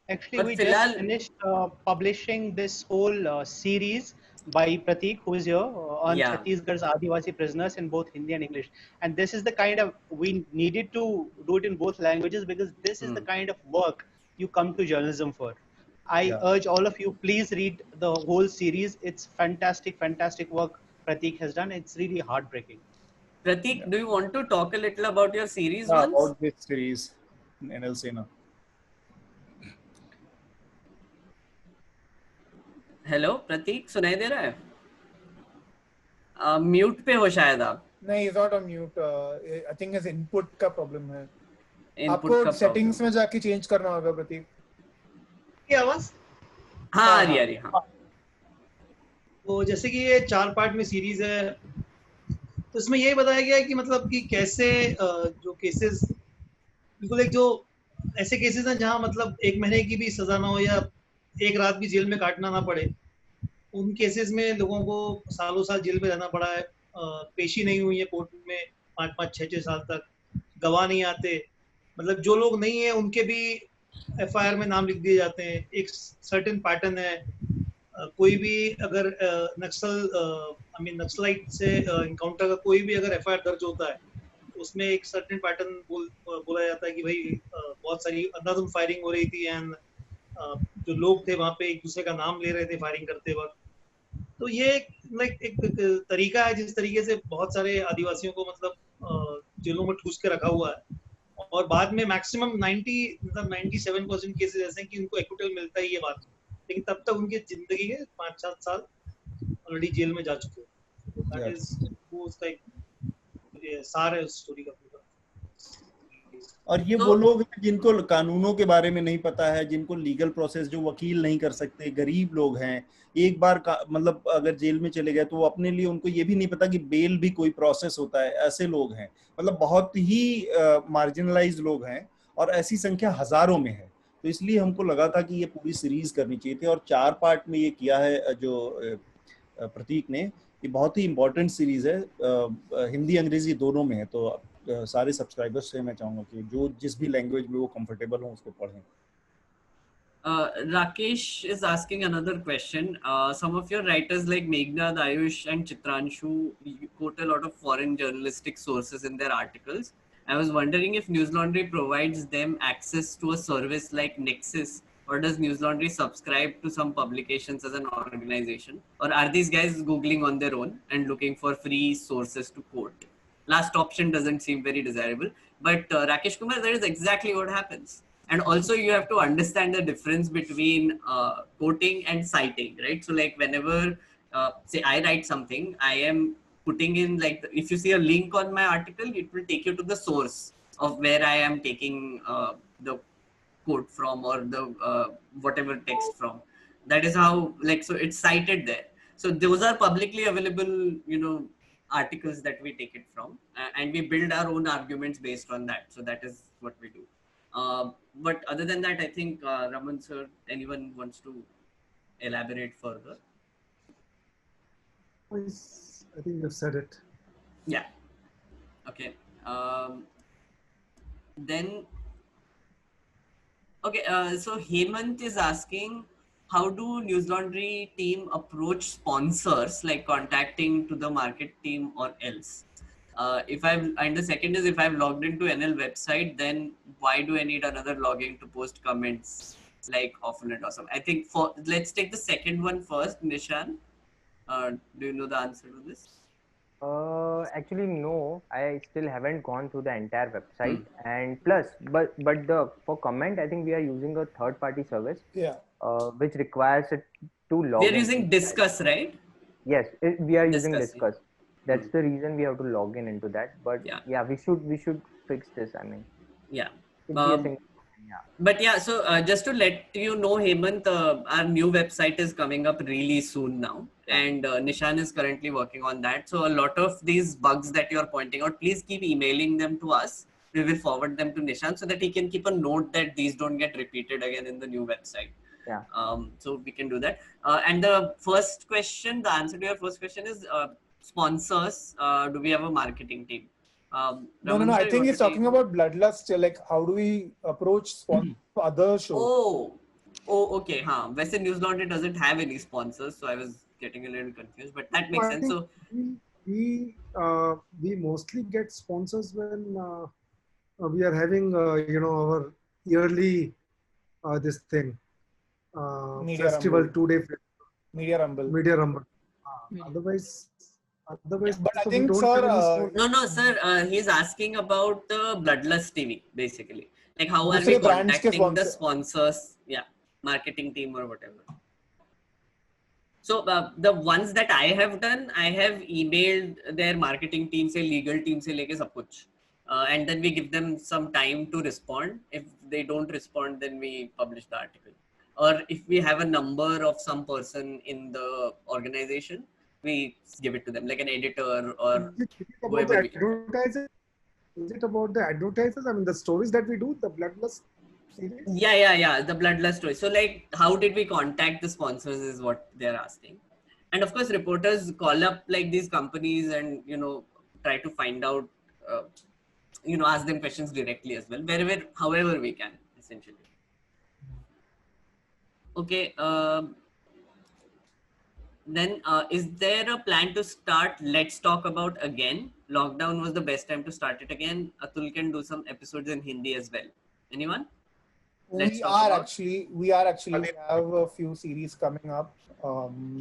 Actually, we just finished publishing this whole series by Pratik, who is here, on Chhattisgarh's Adivasi prisoners in both Hindi and English. And this is the kind of, we needed to do it in both languages because this is the kind of work you come to journalism for. I urge all of you, please read the whole series. It's fantastic work Pratik has done. It's really heartbreaking. Pratik, do you want to talk a little about your series once? About this series, NL Sena. Hello Pratik, सुनाई दे रहा है? Mute पे हो शायद आप. नहीं, is not on mute. I think is input का प्रॉब्लम है. आपको सेटिंग्स में जाके चेंज करना होगा प्रतीक. क्या आवाज? हाँ आ रही. हाँ. तो जैसे कि ये 4 पार्ट में सीरीज है, तो इसमें यही बताया गया है कि मतलब कि कैसे जो केसेस, बिल्कुल एक जो ऐसे केसेस हैं जहाँ मतलब 1 महीने की भी सजा ना हो या 1 रात भी जेल में काटना ना पड़े, उन केसेस में लोगों को सालों साल जेल में रहना पड़ा है. पेशी नहीं हुई है कोर्ट में 5-5, 6-6 साल तक, गवाह नहीं आते, मतलब जो लोग नहीं है उनके भी FIR में नाम लिख दिए जाते हैं. एक सर्टेन पैटर्न है. कोई भी अगर नक्सलाइट से इनकाउंटर का कोई भी अगर FIR दर्ज होता है तो उसमें एक सर्टेन पैटर्न बोला जाता है कि भाई बहुत सारी अंधाधुंध फायरिंग हो रही थी एंड जो लोग थे वहाँ पे एक दूसरे का नाम ले रहे थे फायरिंग करते वक्त. तो ये एक तरीका है जिस तरीके से बहुत सारे आदिवासियों को मतलब जेलों में ठूस के रखा हुआ है. और बाद में मैक्सिमम 97% केसेस ऐसे हैं कि उनको एक्विटल मिलता ही है बाद में, लेकिन तब तक उनकी जिंदगी के 5-7 साल ऑलरेडी जेल में जा चुके हैं. वो उसका एक सार है उस स्टोरी का पूरा. और ये वो लोग हैं जिनको कानूनों के बारे में नहीं पता है, जिनको लीगल प्रोसेस, जो वकील नहीं कर सकते, गरीब लोग हैं. एक बार मतलब अगर जेल में चले गए तो वो अपने लिए, उनको ये भी नहीं पता कि बेल भी कोई प्रोसेस होता है. ऐसे लोग हैं, मतलब बहुत ही मार्जिनलाइज लोग हैं और ऐसी संख्या हजारों में है. तो इसलिए हमको लगा था कि ये पूरी सीरीज करनी चाहिए थी और 4 पार्ट में ये किया है जो प्रतीक ने. ये बहुत ही इम्पोर्टेंट सीरीज है, हिंदी अंग्रेजी दोनों में है. तो सारे सब्सक्राइबर्स से मैं चाहूंगा कि जो जिस भी लैंग्वेज में वो कंफर्टेबल हो उसको पढ़ें. Rakesh is asking another question. Some of your writers like Meghnad, Ayush and Chitranshu quote a lot of foreign journalistic sources in their articles. I was wondering if News Laundry provides them access to a service like Nexus, or does News Laundry subscribe to some publications as an organization, or are these guys Googling on their own and looking for free sources to quote? Last option doesn't seem very desirable, but Rakesh Kumar, that is exactly what happens. And also you have to understand the difference between quoting and citing, right? So like whenever, say I write something, I am putting in like, if you see a link on my article, it will take you to the source of where I am taking the quote from or the whatever text from. That is how, like, so it's cited there. So those are publicly available, articles that we take it from, and we build our own arguments based on that. So that is what we do. But other than that, I think Raman sir, anyone wants to elaborate further? I think you've said it. Yeah. Okay. Then, okay. So Hemant is asking, how do News Laundry team approach sponsors, like contacting to the market team or else? And the second is, if I've logged into NL website, then why do I need another login to post comments like Offnet or something? I think let's take the second one first, Nishan. Do you know the answer to this? Actually, no. I still haven't gone through the entire website. And plus, but for comment, I think we are using a third-party service. Yeah. Which requires it to log. We are using Discuss, right? Yes, we are using Discuss. Discuss. That's the reason we have to log in into that. But yeah, we should fix this. I mean, yeah. Yeah. But yeah, so just to let you know, Hemant, our new website is coming up really soon now, and Nishan is currently working on that. So a lot of these bugs that you are pointing out, please keep emailing them to us. We will forward them to Nishan so that he can keep a note that these don't get repeated again in the new website. Yeah. So we can do that. And the first question, the answer to your first question is sponsors. Do we have a marketing team? No. I think he's talking about Bloodlust. Like, how do we approach sponsors for other shows? Oh, okay. Western News Laundry doesn't have any sponsors, so I was getting a little confused. But that makes sense. So we mostly get sponsors when we are having our yearly this thing festival, 2-day Media Rumble. Otherwise, but I think, sir, no, sir. He's asking about the Bloodlust TV, basically. Like, how are we contacting the sponsors? Yeah, marketing team or whatever. So the ones that I have done, I have emailed their marketing team, say legal team, se leke sab kuch. And then we give them some time to respond. If they don't respond, then we publish the article. Or if we have a number of some person in the organization, we give it to them, like an editor or whoever. Is it about the advertisers? I mean, the stories that we do, the Bloodlust series? Yeah, the Bloodlust story. So, like, how did we contact the sponsors is what they're asking. And of course, reporters call up like these companies and, try to find out, ask them questions directly as well, however we can, essentially. Okay. Then is there a plan to start Let's Talk About again? Lockdown was the best time to start it again. Atul can do some episodes in Hindi as well. Anyone? We are actually. We have a few series coming up.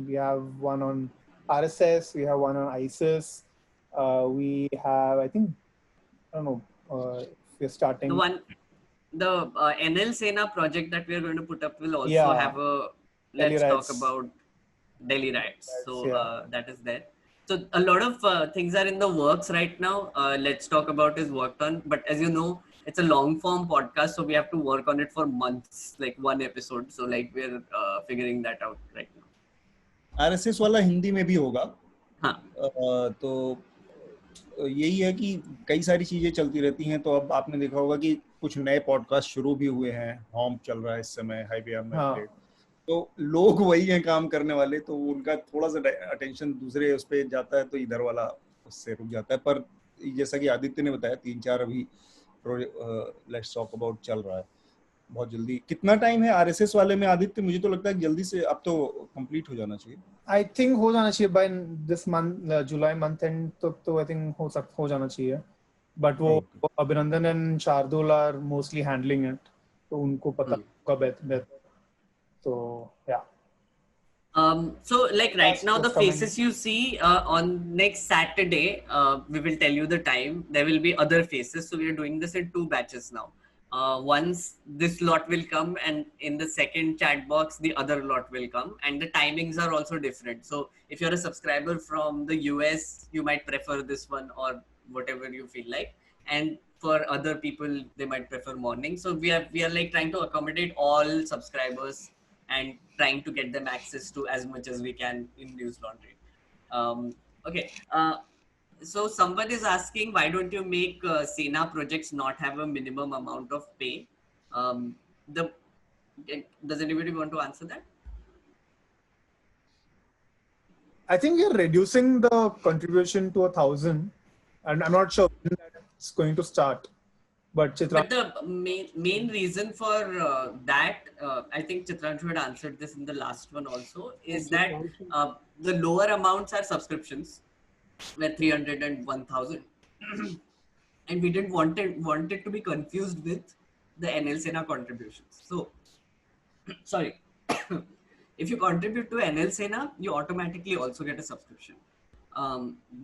We have one on RSS. We have one on ISIS. We have, I don't know, we're starting. The NL Sena project that we are going to put up will also have a Let's Talk About Delhi riots. So that is there. So a lot of things are in the works right now. Let's Talk About is worked on, but as you know, it's a long form podcast, so we have to work on it for months, like one episode. So like we're figuring that out right now. RSS वाला हिंदी में भी होगा. तो यही है कि कई सारी चीजें चलती रहती हैं. तो अब आपने देखा होगा कि कुछ नए पॉडकास्ट शुरू भी हुए हैं. हॉम चल रहा है इस समय, हाईवे में. तो लोग वही हैं काम करने वाले, तो उनका थोड़ा सा अटेंशन दूसरे उस पर जाता है, तो इधर वाला उससे रुक जाता है. पर जैसा कि आदित्य ने बताया, 3-4 अभी लेट्स टॉक अबाउट चल रहा है. बहुत जल्दी. कितना टाइम है आरएसएस वाले में आदित्य? मुझे तो लगता है जल्दी से अब तो कंप्लीट हो जाना चाहिए. आई थिंक हो जाना चाहिए by this month, July month end तक तो आई थिंक हो जाना चाहिए. बट वो Abhinandan and Shardul are mostly handling it, तो उनको पता होगा बेहतर. So yeah. So like right now the faces you see on next Saturday, we will tell you the time. There will be other faces. So we are doing this in 2 batches now. Once this lot will come, and in the second chat box, the other lot will come, and the timings are also different. So if you're a subscriber from the US, you might prefer this one or whatever you feel like. And for other people, they might prefer morning. So we are like trying to accommodate all subscribers and trying to get them access to as much as we can in News Laundry. Okay. So someone is asking, why don't you make Sena projects not have a minimum amount of pay? Does anybody want to answer that? I think we are reducing the contribution to 1,000, and I'm not sure when that's going to start. But But the main reason for that, I think Chitranshu had answered this in the last one also, is that the lower amounts are subscriptions, where 300 and 1,000. And we didn't want it to be confused with the NL Sena contributions. So, sorry, if you contribute to NL Sena, you automatically also get a subscription.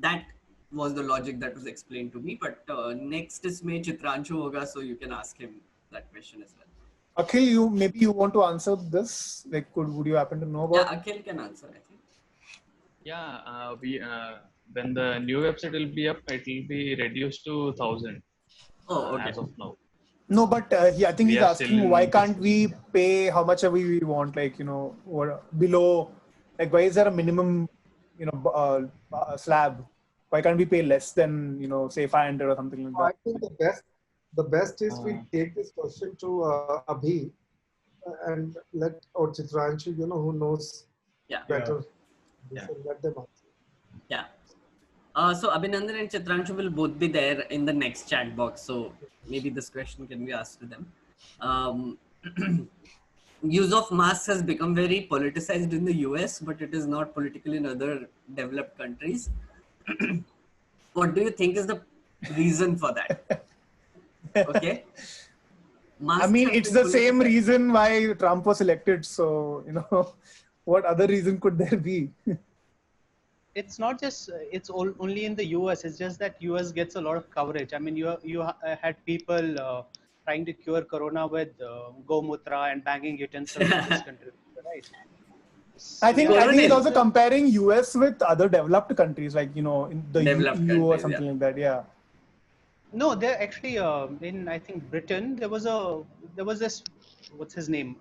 That was the logic that was explained to me. But next is May Chitranshu hoga, so you can ask him that question as well. Akhil, maybe you want to answer this? Like, would you happen to know about? Yeah, Akhil can answer, I think. Yeah, we when the new website will be up, it will be reduced to 1,000. Oh, okay. As of now. No, but I think he's asking why can't we pay how much we want, like, or below, like, why is there a minimum, slab? Why can't we pay less than, say 500 or something like that? I think the best is we take this question to Abhi and let or Chitranshu, who knows better. Yeah. Let them answer. Yeah. So Abhinandan and Chitranshu will both be there in the next chat box. So maybe this question can be asked to them. Use of masks has become very politicized in the US, but it is not political in other developed countries. What do you think is the reason for that? Okay. I mean, it's the same reason why Trump was elected. So, what other reason could there be? It's not just only in the US. It's just that US gets a lot of coverage. I mean, you had people trying to cure corona with gomutra and banging utensils in this country, right? I think it's also comparing US with other developed countries, like in the EU or something like that. Yeah. No, there actually in I think Britain there was this, what's his name,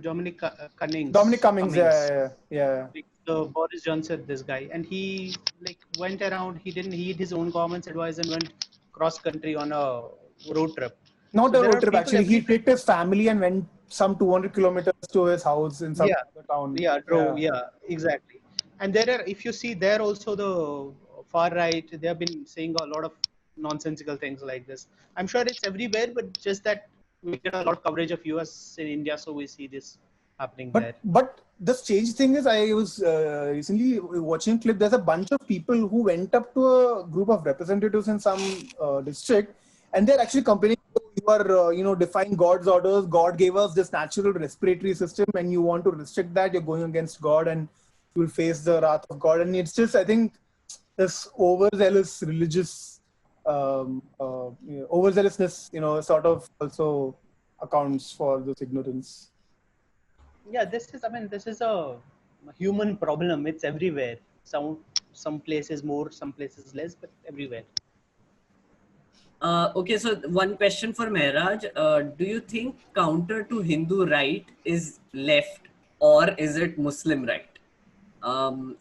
Dominic Cummings. Dominic Cummings, yeah. Boris Johnson, this guy, and he went around. He did his own government's advice and went cross country on a road trip. Not a road trip, actually. He picked his family and went some 200 kilometers to his house in some other town. Yeah, exactly. And there are, if you see, there also the far right, they have been saying a lot of nonsensical things like this. I'm sure it's everywhere, but just that we get a lot of coverage of US in India, so we see this happening there. But the strange thing is, I was recently watching a clip. There's a bunch of people who went up to a group of representatives in some district, and they're actually complaining, you are, defying God's orders. God gave us this natural respiratory system, and you want to restrict that. You're going against God, and you will face the wrath of God. And it's just, I think, this overzealous religious overzealousness, sort of also accounts for this ignorance. Yeah, this is a human problem. It's everywhere. Some places more, some places less, but everywhere. Okay, so one question for Mehraj. Do you think counter to Hindu right is left, or is it Muslim right?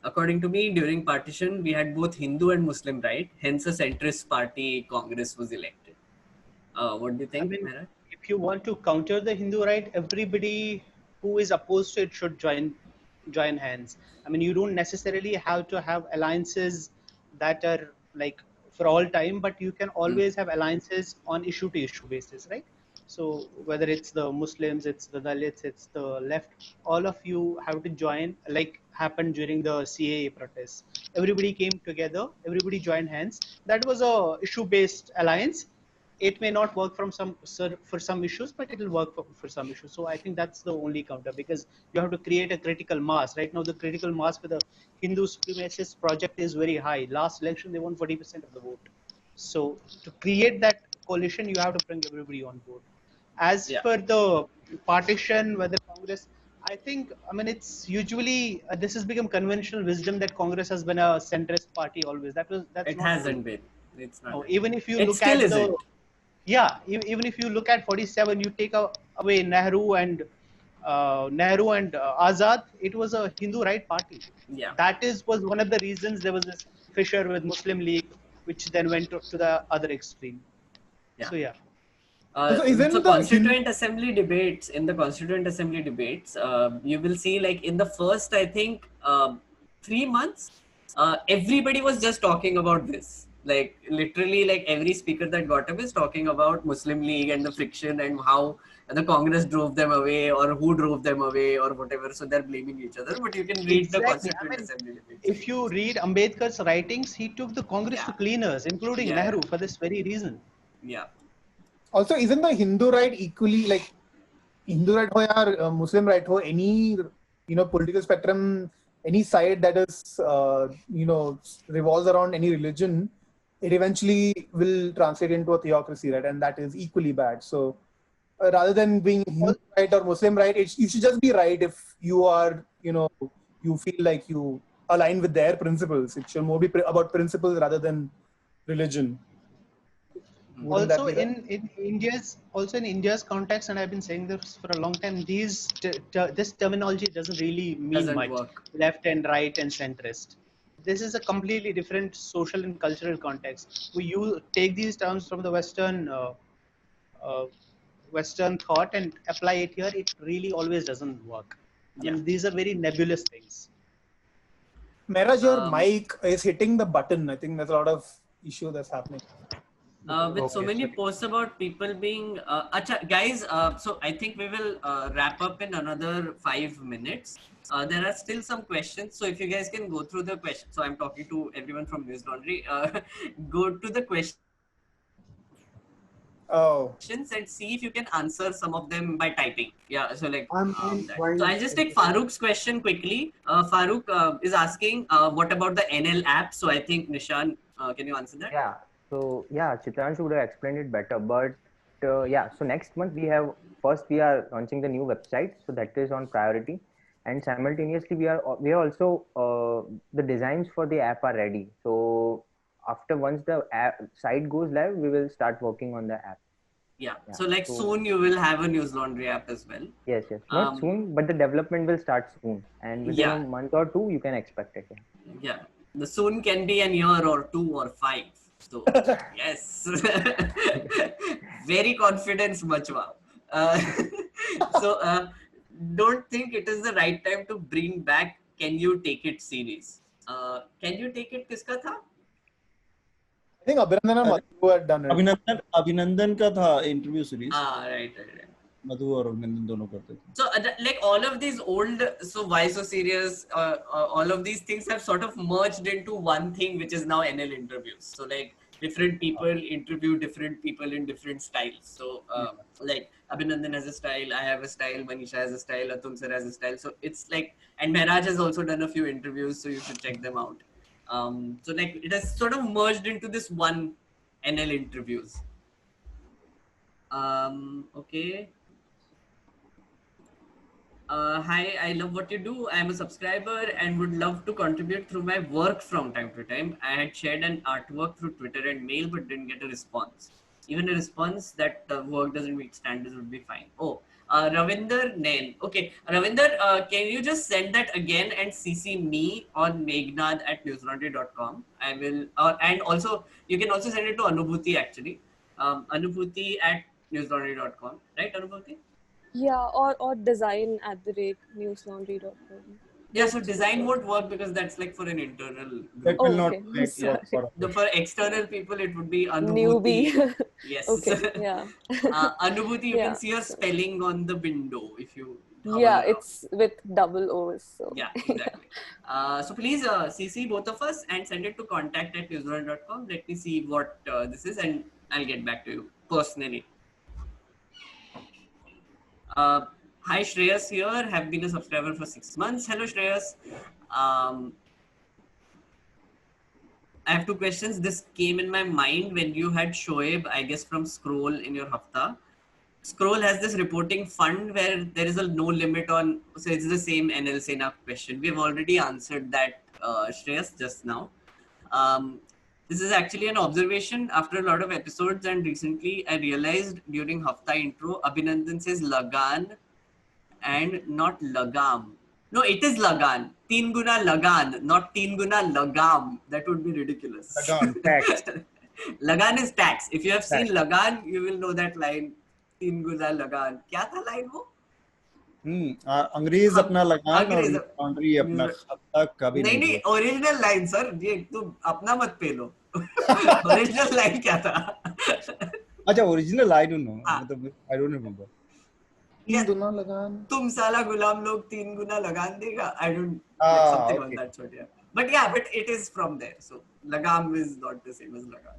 According to me, during partition, we had both Hindu and Muslim right. Hence, a centrist party, Congress, was elected. What do you think, Mehraj? If you want to counter the Hindu right, everybody who is opposed to it should join hands. I mean, you don't necessarily have to have alliances that are like for all time, but you can always have alliances on issue to issue basis, right? So whether it's the Muslims, it's the Dalits, it's the left, all of you have to join, like happened during the CAA protests. Everybody came together, everybody joined hands. That was a issue-based alliance. It may not work for some issues, but it will work for some issues. So I think that's the only counter, because you have to create a critical mass. Right now, the critical mass for the Hindu supremacist project is very high. Last election, they won 40% of the vote. So to create that coalition, you have to bring everybody on board. As for the partition, whether Congress, I think, it's usually, this has become conventional wisdom that Congress has been a centrist party always. That's hasn't been. It's not. No, even if you look at the... Yeah, even if you look at 47, you take away Nehru and Azad, it was a Hindu right party. Yeah. That was one of the reasons there was this fissure with Muslim League, which then went to the other extreme. Yeah. So, yeah. In the Constituent Assembly debates, you will see, like, in the first, I think, 3 months, everybody was just talking about this. Like literally, like every speaker that got up is talking about Muslim League and the friction and how the Congress drove them away or who drove them away or whatever. So they're blaming each other. But you can read the Exactly. Constituent Assembly debates. If you read Ambedkar's writings, he took the Congress to cleaners, including Nehru, for this very reason. Yeah. Also, isn't the Hindu right equally like Hindu right ho ya Muslim right ho, any political spectrum, any side that is revolves around any religion, it eventually will translate into a theocracy, right? And that is equally bad. So rather than being Hindu right or Muslim right, you should just be right if you are, you feel like you align with their principles. It should more be about principles rather than religion. Also in India's context, and I've been saying this for a long time, this terminology doesn't really mean much. Left and right and centrist. This is a completely different social and cultural context. You take these terms from the Western thought and apply it here. It really always doesn't work. I mean, these are very nebulous things. Mehraj, your mic is hitting the button. I think there's a lot of issue that's happening. With so many posts about people being guys, so I think we will wrap up in another 5 minutes. There are still some questions, so if you guys can go through the questions. So I'm talking to everyone from News Laundry. Go to the questions and see if you can answer some of them by typing. Yeah, so like so I'll just take Farooq's question quickly. Farooq is asking what about the NL app? So I think Nishan, can you answer that? Yeah. So yeah, Chitranshu would have explained it better, but yeah. So next month we are launching the new website, so that is on priority, and simultaneously we are also the designs for the app are ready. So after once the site goes live, we will start working on the app. Yeah. So like soon you will have a News Laundry app as well. Yes. Not soon, but the development will start soon, and within a month or two you can expect it. Yeah. The soon can be an year or 2 or 5. So yes, very confidence, much wow. So don't think it is the right time to bring back Can You Take It series. Can You Take It kiska tha? I think Abhinandan and Madhu had done it. Abhinandan ka tha interview series. Right. Madhu और Abhinandan दोनों करते थे. So like all of these old, so Why So Serious, all of these things have sort of merged into one thing, which is now NL interviews. So like different people interview different people in different styles. So like Abhinandan has a style, I have a style, Manisha has a style, Atul sir has a style. So it's like, and Mehraj has also done a few interviews, so you should check them out. So like it has sort of merged into this one NL interviews. Okay. Hi, I love what you do. I am a subscriber and would love to contribute through my work from time to time. I had shared an artwork through Twitter and mail, but didn't get a response. Even a response that work doesn't meet standards would be fine. Oh, Ravinder Nain. Okay, Ravinder, can you just send that again and CC me on meghnad@newslaundry.com? I will, and also you can also send it to Anubhuti actually. Anubhuti@newslaundry.com, right, Anubhuti? Yeah, or design@newslaundry.com. Yeah, so design won't work because that's like for an internal group. That will not work for external people, it would be Anubhuti. Newbie. Yes. Okay, yeah. Anubhuti, you can see her spelling on the window if you. Yeah, it's with double O's. So. Yeah, exactly. So please CC both of us and send it to contact@newslaundry.com. Let me see what this is and I'll get back to you personally. Hi, Shreyas here. Have been a subscriber for 6 months. Hello, Shreyas. I have 2 questions. This came in my mind when you had Shoaib, I guess, from Scroll in your Hafta. Scroll has this reporting fund where there is a no limit on, so it's the same NL Sena question. We have already answered that, Shreyas, just now. This is actually an observation after a lot of episodes, and recently I realized during Hafta intro, Abhinandan says Lagan and not Lagam. No, it is Lagan. 3 guna Lagan, not 3 guna Lagam. That would be ridiculous. Lagan, tax. Lagan is tax. If you have seen Lagan, you will know that line. 3 guna Lagan. क्या था line वो? अंग्रेज अपना लगान और laundry अपना कभी नहीं नहीं नहीं, ओरिजिनल लाइन सर, ये तुम अपना मत पेलो। ओरिजिनल लाइन क्या था? अच्छा ओरिजिनल आई डोंट नो, मतलब आई डोंट रिमेंबर। तीन गुना लगान, तुम साला गुलाम लोग 3 गुना लगान देगा, I don't something on okay. that sort, yeah. But yeah, but it is from there, so lagam is not the same as lagan.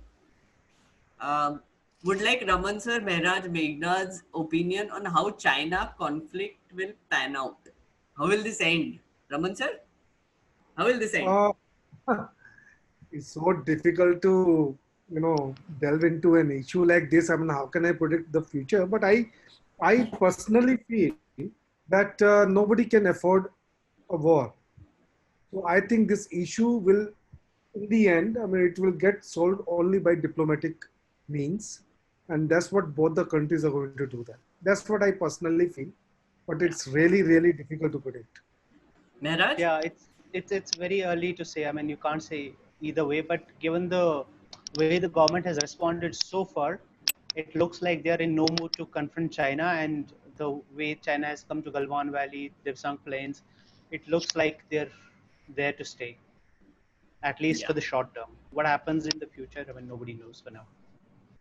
Would like Raman sir, Mehraj, Meghnad's opinion on how China conflict will pan out. How will this end? Raman sir, how will this end? It's so difficult to delve into an issue like this. I mean, how can I predict the future? But I personally feel that nobody can afford a war. So I think this issue will, in the end, I mean, it will get solved only by diplomatic means, and that's what both the countries are going to do. That's what I personally feel, but it's really, really difficult to predict. Mehraj? Yeah, it's very early to say. I mean, you can't say either way. But given the way the government has responded so far, it looks like they are in no mood to confront China. And the way China has come to Galwan Valley, they've sunk planes. It looks like they're there to stay, at least for the short term. What happens in the future, I mean, nobody knows for now.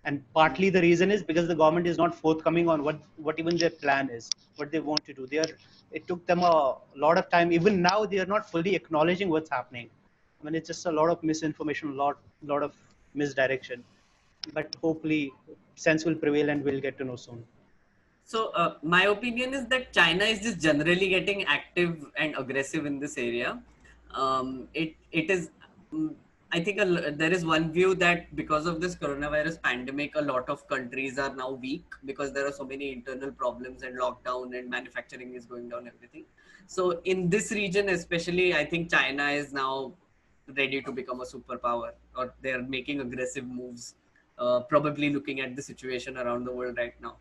And partly the reason is because the government is not forthcoming on what even their plan is, what they want to do. It took them a lot of time. Even now, they are not fully acknowledging what's happening. I mean, it's just a lot of misinformation, lot of misdirection. But hopefully, sense will prevail and we'll get to know soon. So my opinion is that China is just generally getting active and aggressive in this area. It is, I think there is one view that because of this coronavirus pandemic, a lot of countries are now weak because there are so many internal problems and lockdown and manufacturing is going down, everything. So in this region especially, I think China is now ready to become a superpower, or they're making aggressive moves, probably looking at the situation around the world right now.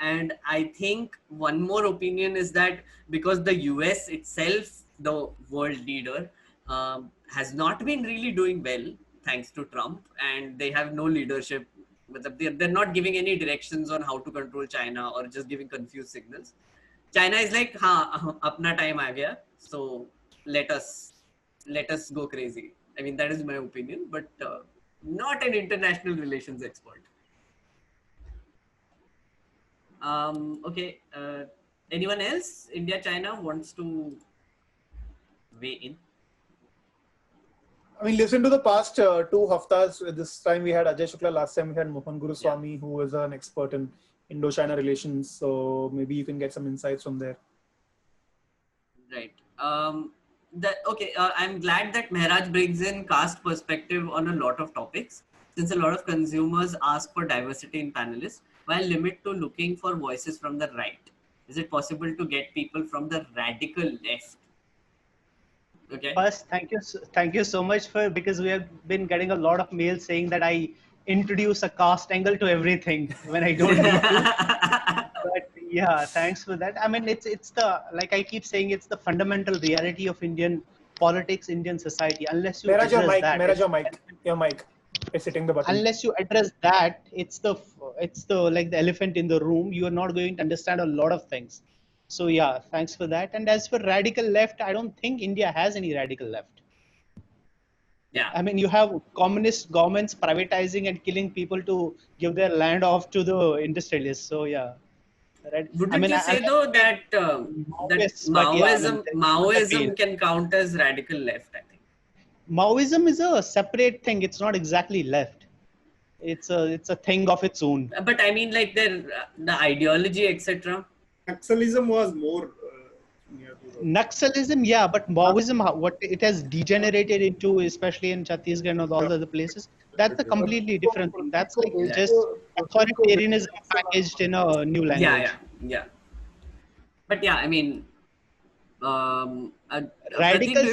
And I think one more opinion is that because the US itself, the world leader, has not been really doing well thanks to Trump, and they have no leadership. They're not giving any directions on how to control China, or just giving confused signals. China is like, हाँ, अपना time आ गया, so let us go crazy. I mean, that is my opinion, but not an international relations expert. Okay. Anyone else? India, China wants to weigh in? I mean, listen to the past 2 haftas. This time we had Ajay Shukla. Last time we had Mohan Guruswamy, who was an expert in Indo-China relations. So maybe you can get some insights from there. Right. I'm glad that Mehraj brings in caste perspective on a lot of topics, since a lot of consumers ask for diversity in panelists, while limit to looking for voices from the right. Is it possible to get people from the radical left? Okay. First, thank you so much because we have been getting a lot of mails saying that I introduce a caste angle to everything when I don't need to. But yeah, thanks for that. I mean, it's the, like I keep saying, it's the fundamental reality of Indian politics, Indian society. Unless you address that, your mic is hitting the button. Unless you address that, it's the like the elephant in the room. You are not going to understand a lot of things. So yeah, thanks for that. And as for radical left, I don't think India has any radical left. Yeah. I mean, you have communist governments privatizing and killing people to give their land off to the industrialists. So yeah. Wouldn't you say though that Maoism can count as radical left? I think Maoism is a separate thing. It's not exactly left. It's a thing of its own. But I mean, like the ideology, etc. Naxalism was more near to Naxalism, yeah, but Maoism, what it has degenerated into, especially in Chhattisgarh and all the other places, that's a completely different thing. That's like just authoritarianism packaged in a new language. Yeah. But yeah, I mean,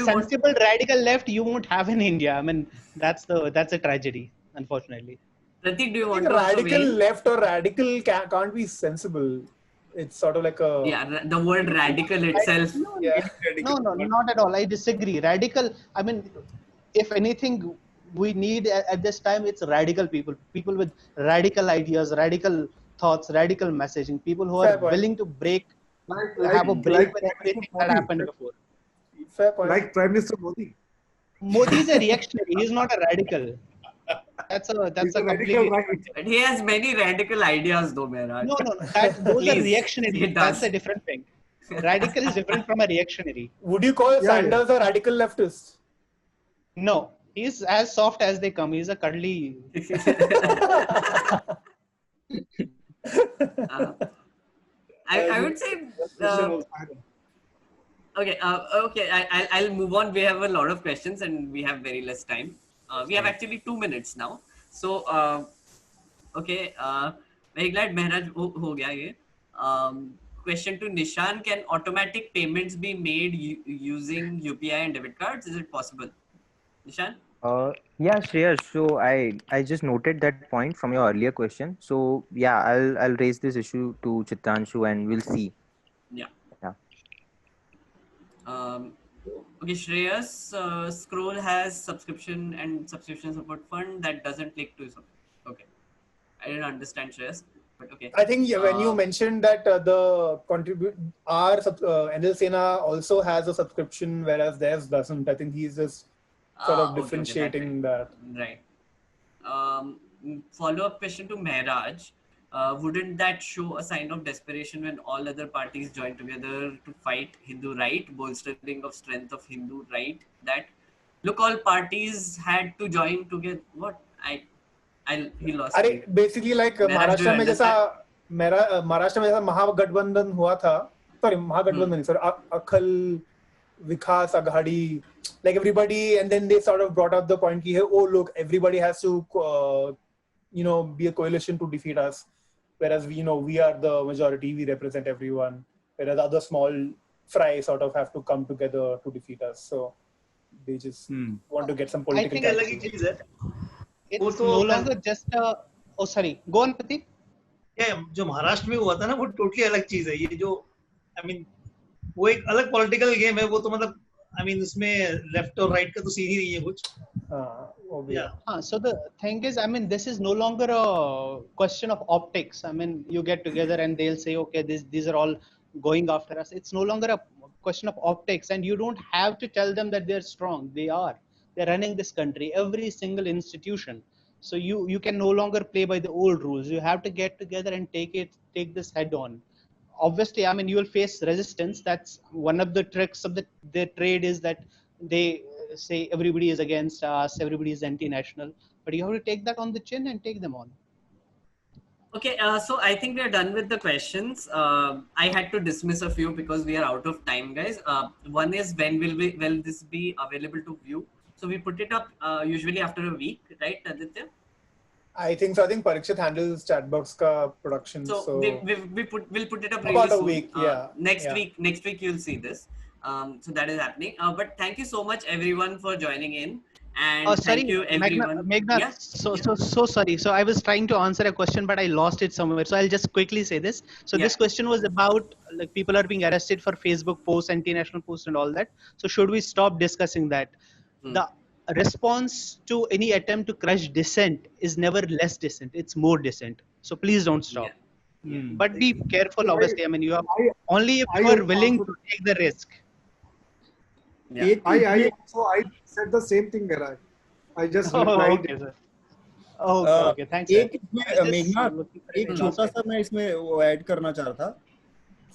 sensible radical left you won't have in India. I mean, that's a tragedy, unfortunately. Pratik, do you want to radical left or radical can't be sensible? It's sort of like a... the word radical itself. No, not at all. I disagree. Radical, I mean, if anything we need at this time, it's radical people with radical ideas, radical thoughts, radical messaging, people who are willing to break, have a break with everything that happened before. Fair point. Like Prime Minister Modi. Modi is a reactionary. He's not a radical. That's He's a a radical completely right. But he has many radical ideas, though, Mehraj. no. Those are Please, reactionary. he That's does. a different thing. Radical is different from a reactionary. Would you call Sanders a radical leftist? No, he's as soft as they come. He's a cuddly. I would say. Okay. I'll move on. We have a lot of questions and we have very less time. We have actually 2 minutes now. So, okay. Very glad Mehraj ho gaya ye. Question to Nishan: can automatic payments be made using UPI and debit cards? Is it possible? Nishan? Yeah, Shreyas. So I just noted that point from your earlier question. So yeah, I'll raise this issue to Chitranshu and we'll see. Yeah. Yeah. Okay, Shreyas, Scroll has subscription and subscription support fund that doesn't link to something. Okay. I didn't understand, Shreyas, but okay. I think when you mentioned that NL Sena also has a subscription, whereas theirs doesn't. I think he's just sort of differentiating that. Right. Follow-up question to Mehraj. Wouldn't that show a sign of desperation when all other parties join together to fight Hindu right, bolstering of strength of Hindu right? That look, all parties had to join together. What? He lost. अरे basically like Maharashtra में जैसा महागठबंधन हुआ था, महागठबंधन अखिल विकास Aghadi, like everybody, and then they sort of brought up the point कि oh look, everybody has to be a coalition to defeat us, whereas we are the majority, we represent everyone, whereas other small fry sort of have to come together to defeat us. So they just want to get some political capital. It's no longer just a. Oh, sorry. Go on, Pratik. Yeah, जो महाराष्ट्र में हुआ था ना वो totally अलग चीज है. ये जो वो एक अलग पॉलिटिकल गेम है. वो तो मतलब उसमें लेफ्ट और राइट का तो सीन ही नहीं है कुछ. So the thing is, this is no longer a question of optics. You get together and they'll say, okay, these are all going after us. It's no longer a question of optics, and you don't have to tell them that they're strong. They're running this country, every single institution. So you can no longer play by the old rules. You have to get together and take this head on. Obviously, you will face resistance. That's one of the tricks of their trade, is that they say everybody is against us, everybody is anti-national, but you have to take that on the chin and take them on. Okay, so I think we are done with the questions. I had to dismiss a few because we are out of time, guys. One is, when will this be available to view? So we put it up usually after a week, right, Aditya? I think so. I think Parikshit handles Chatbox ka production. So we'll put it up really about a soon. week. Yeah. Next week you'll see this. So that is happening. But thank you so much everyone for joining in. And thank you everyone. Meghna, so sorry. So I was trying to answer a question, but I lost it somewhere. So I'll just quickly say this. So this question was about, like, people are being arrested for Facebook posts, anti-national posts and all that. So should we stop discussing that? The response to any attempt to crush dissent is never less dissent. It's more dissent. So please don't stop. But be careful, obviously. You are only if you are willing to take the risk. I said the same thing, Mehraj. I just replied. Okay, sir. Okay, thanks. मेघना, एक छोटा सा मैं इसमें वो add करना चाह रहा था.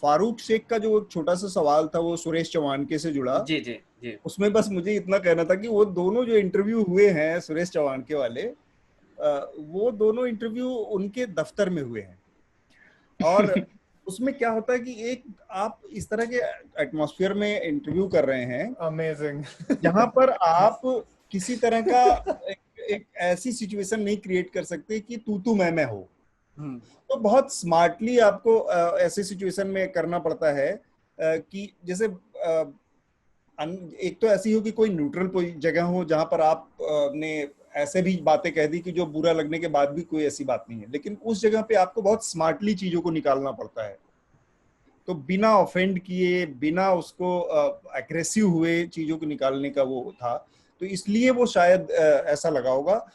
फारूक शेख का जो एक छोटा सा सवाल था वो सुरेश चौहान के से जुड़ा. जी. उसमें बस मुझे इतना कहना था कि वो दोनों जो इंटरव्यू हुए हैं सुरेश चौहान के वाले, वो दोनों इंटरव्यू उनके दफ्तर में हुए हैं. और उसमें क्या होता है कि एक आप इस तरह के एटमॉस्फेयर में इंटरव्यू कर रहे हैं, अमेजिंग, जहां पर आप किसी तरह का एक ऐसी सिचुएशन नहीं क्रिएट कर सकते कि तू मैं हो. तो बहुत स्मार्टली आपको ऐसे सिचुएशन में करना पड़ता है कि जैसे एक तो ऐसी हो कि कोई न्यूट्रल जगह हो जहां पर आप ने ऐसे भी बातें कह दी कि जो बुरा लगने के बाद भी कोई ऐसी बात नहीं है, लेकिन उस जगह पे आपको बहुत स्मार्टली चीजों को निकालना पड़ता है. तो बिना ऑफेंड किए, बिना उसको एग्रेसिव हुए चीजों को निकालने का वो था. तो इसलिए वो शायद ऐसा लगा होगा.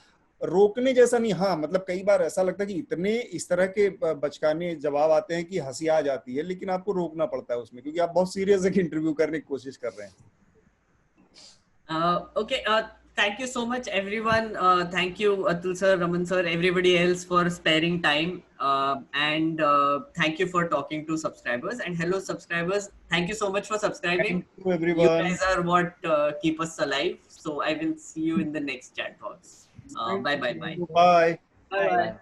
रोकने जैसा नहीं. हाँ, मतलब कई बार ऐसा लगता है कि इतने इस तरह के बचकाने जवाब आते हैं कि हंसी आ जाती है, लेकिन आपको रोकना पड़ता है उसमें, क्योंकि आप बहुत सीरियस एक इंटरव्यू करने की कोशिश कर रहे हैं. Okay. Thank you so much, everyone. Thank you, Atul sir, Raman sir, everybody else for sparing time. And thank you for talking to subscribers. And hello, subscribers. Thank you so much for subscribing. Thank you, You everyone. guys are what keep us alive. So I will see you in the next chat box. Bye. Bye. Bye. Bye.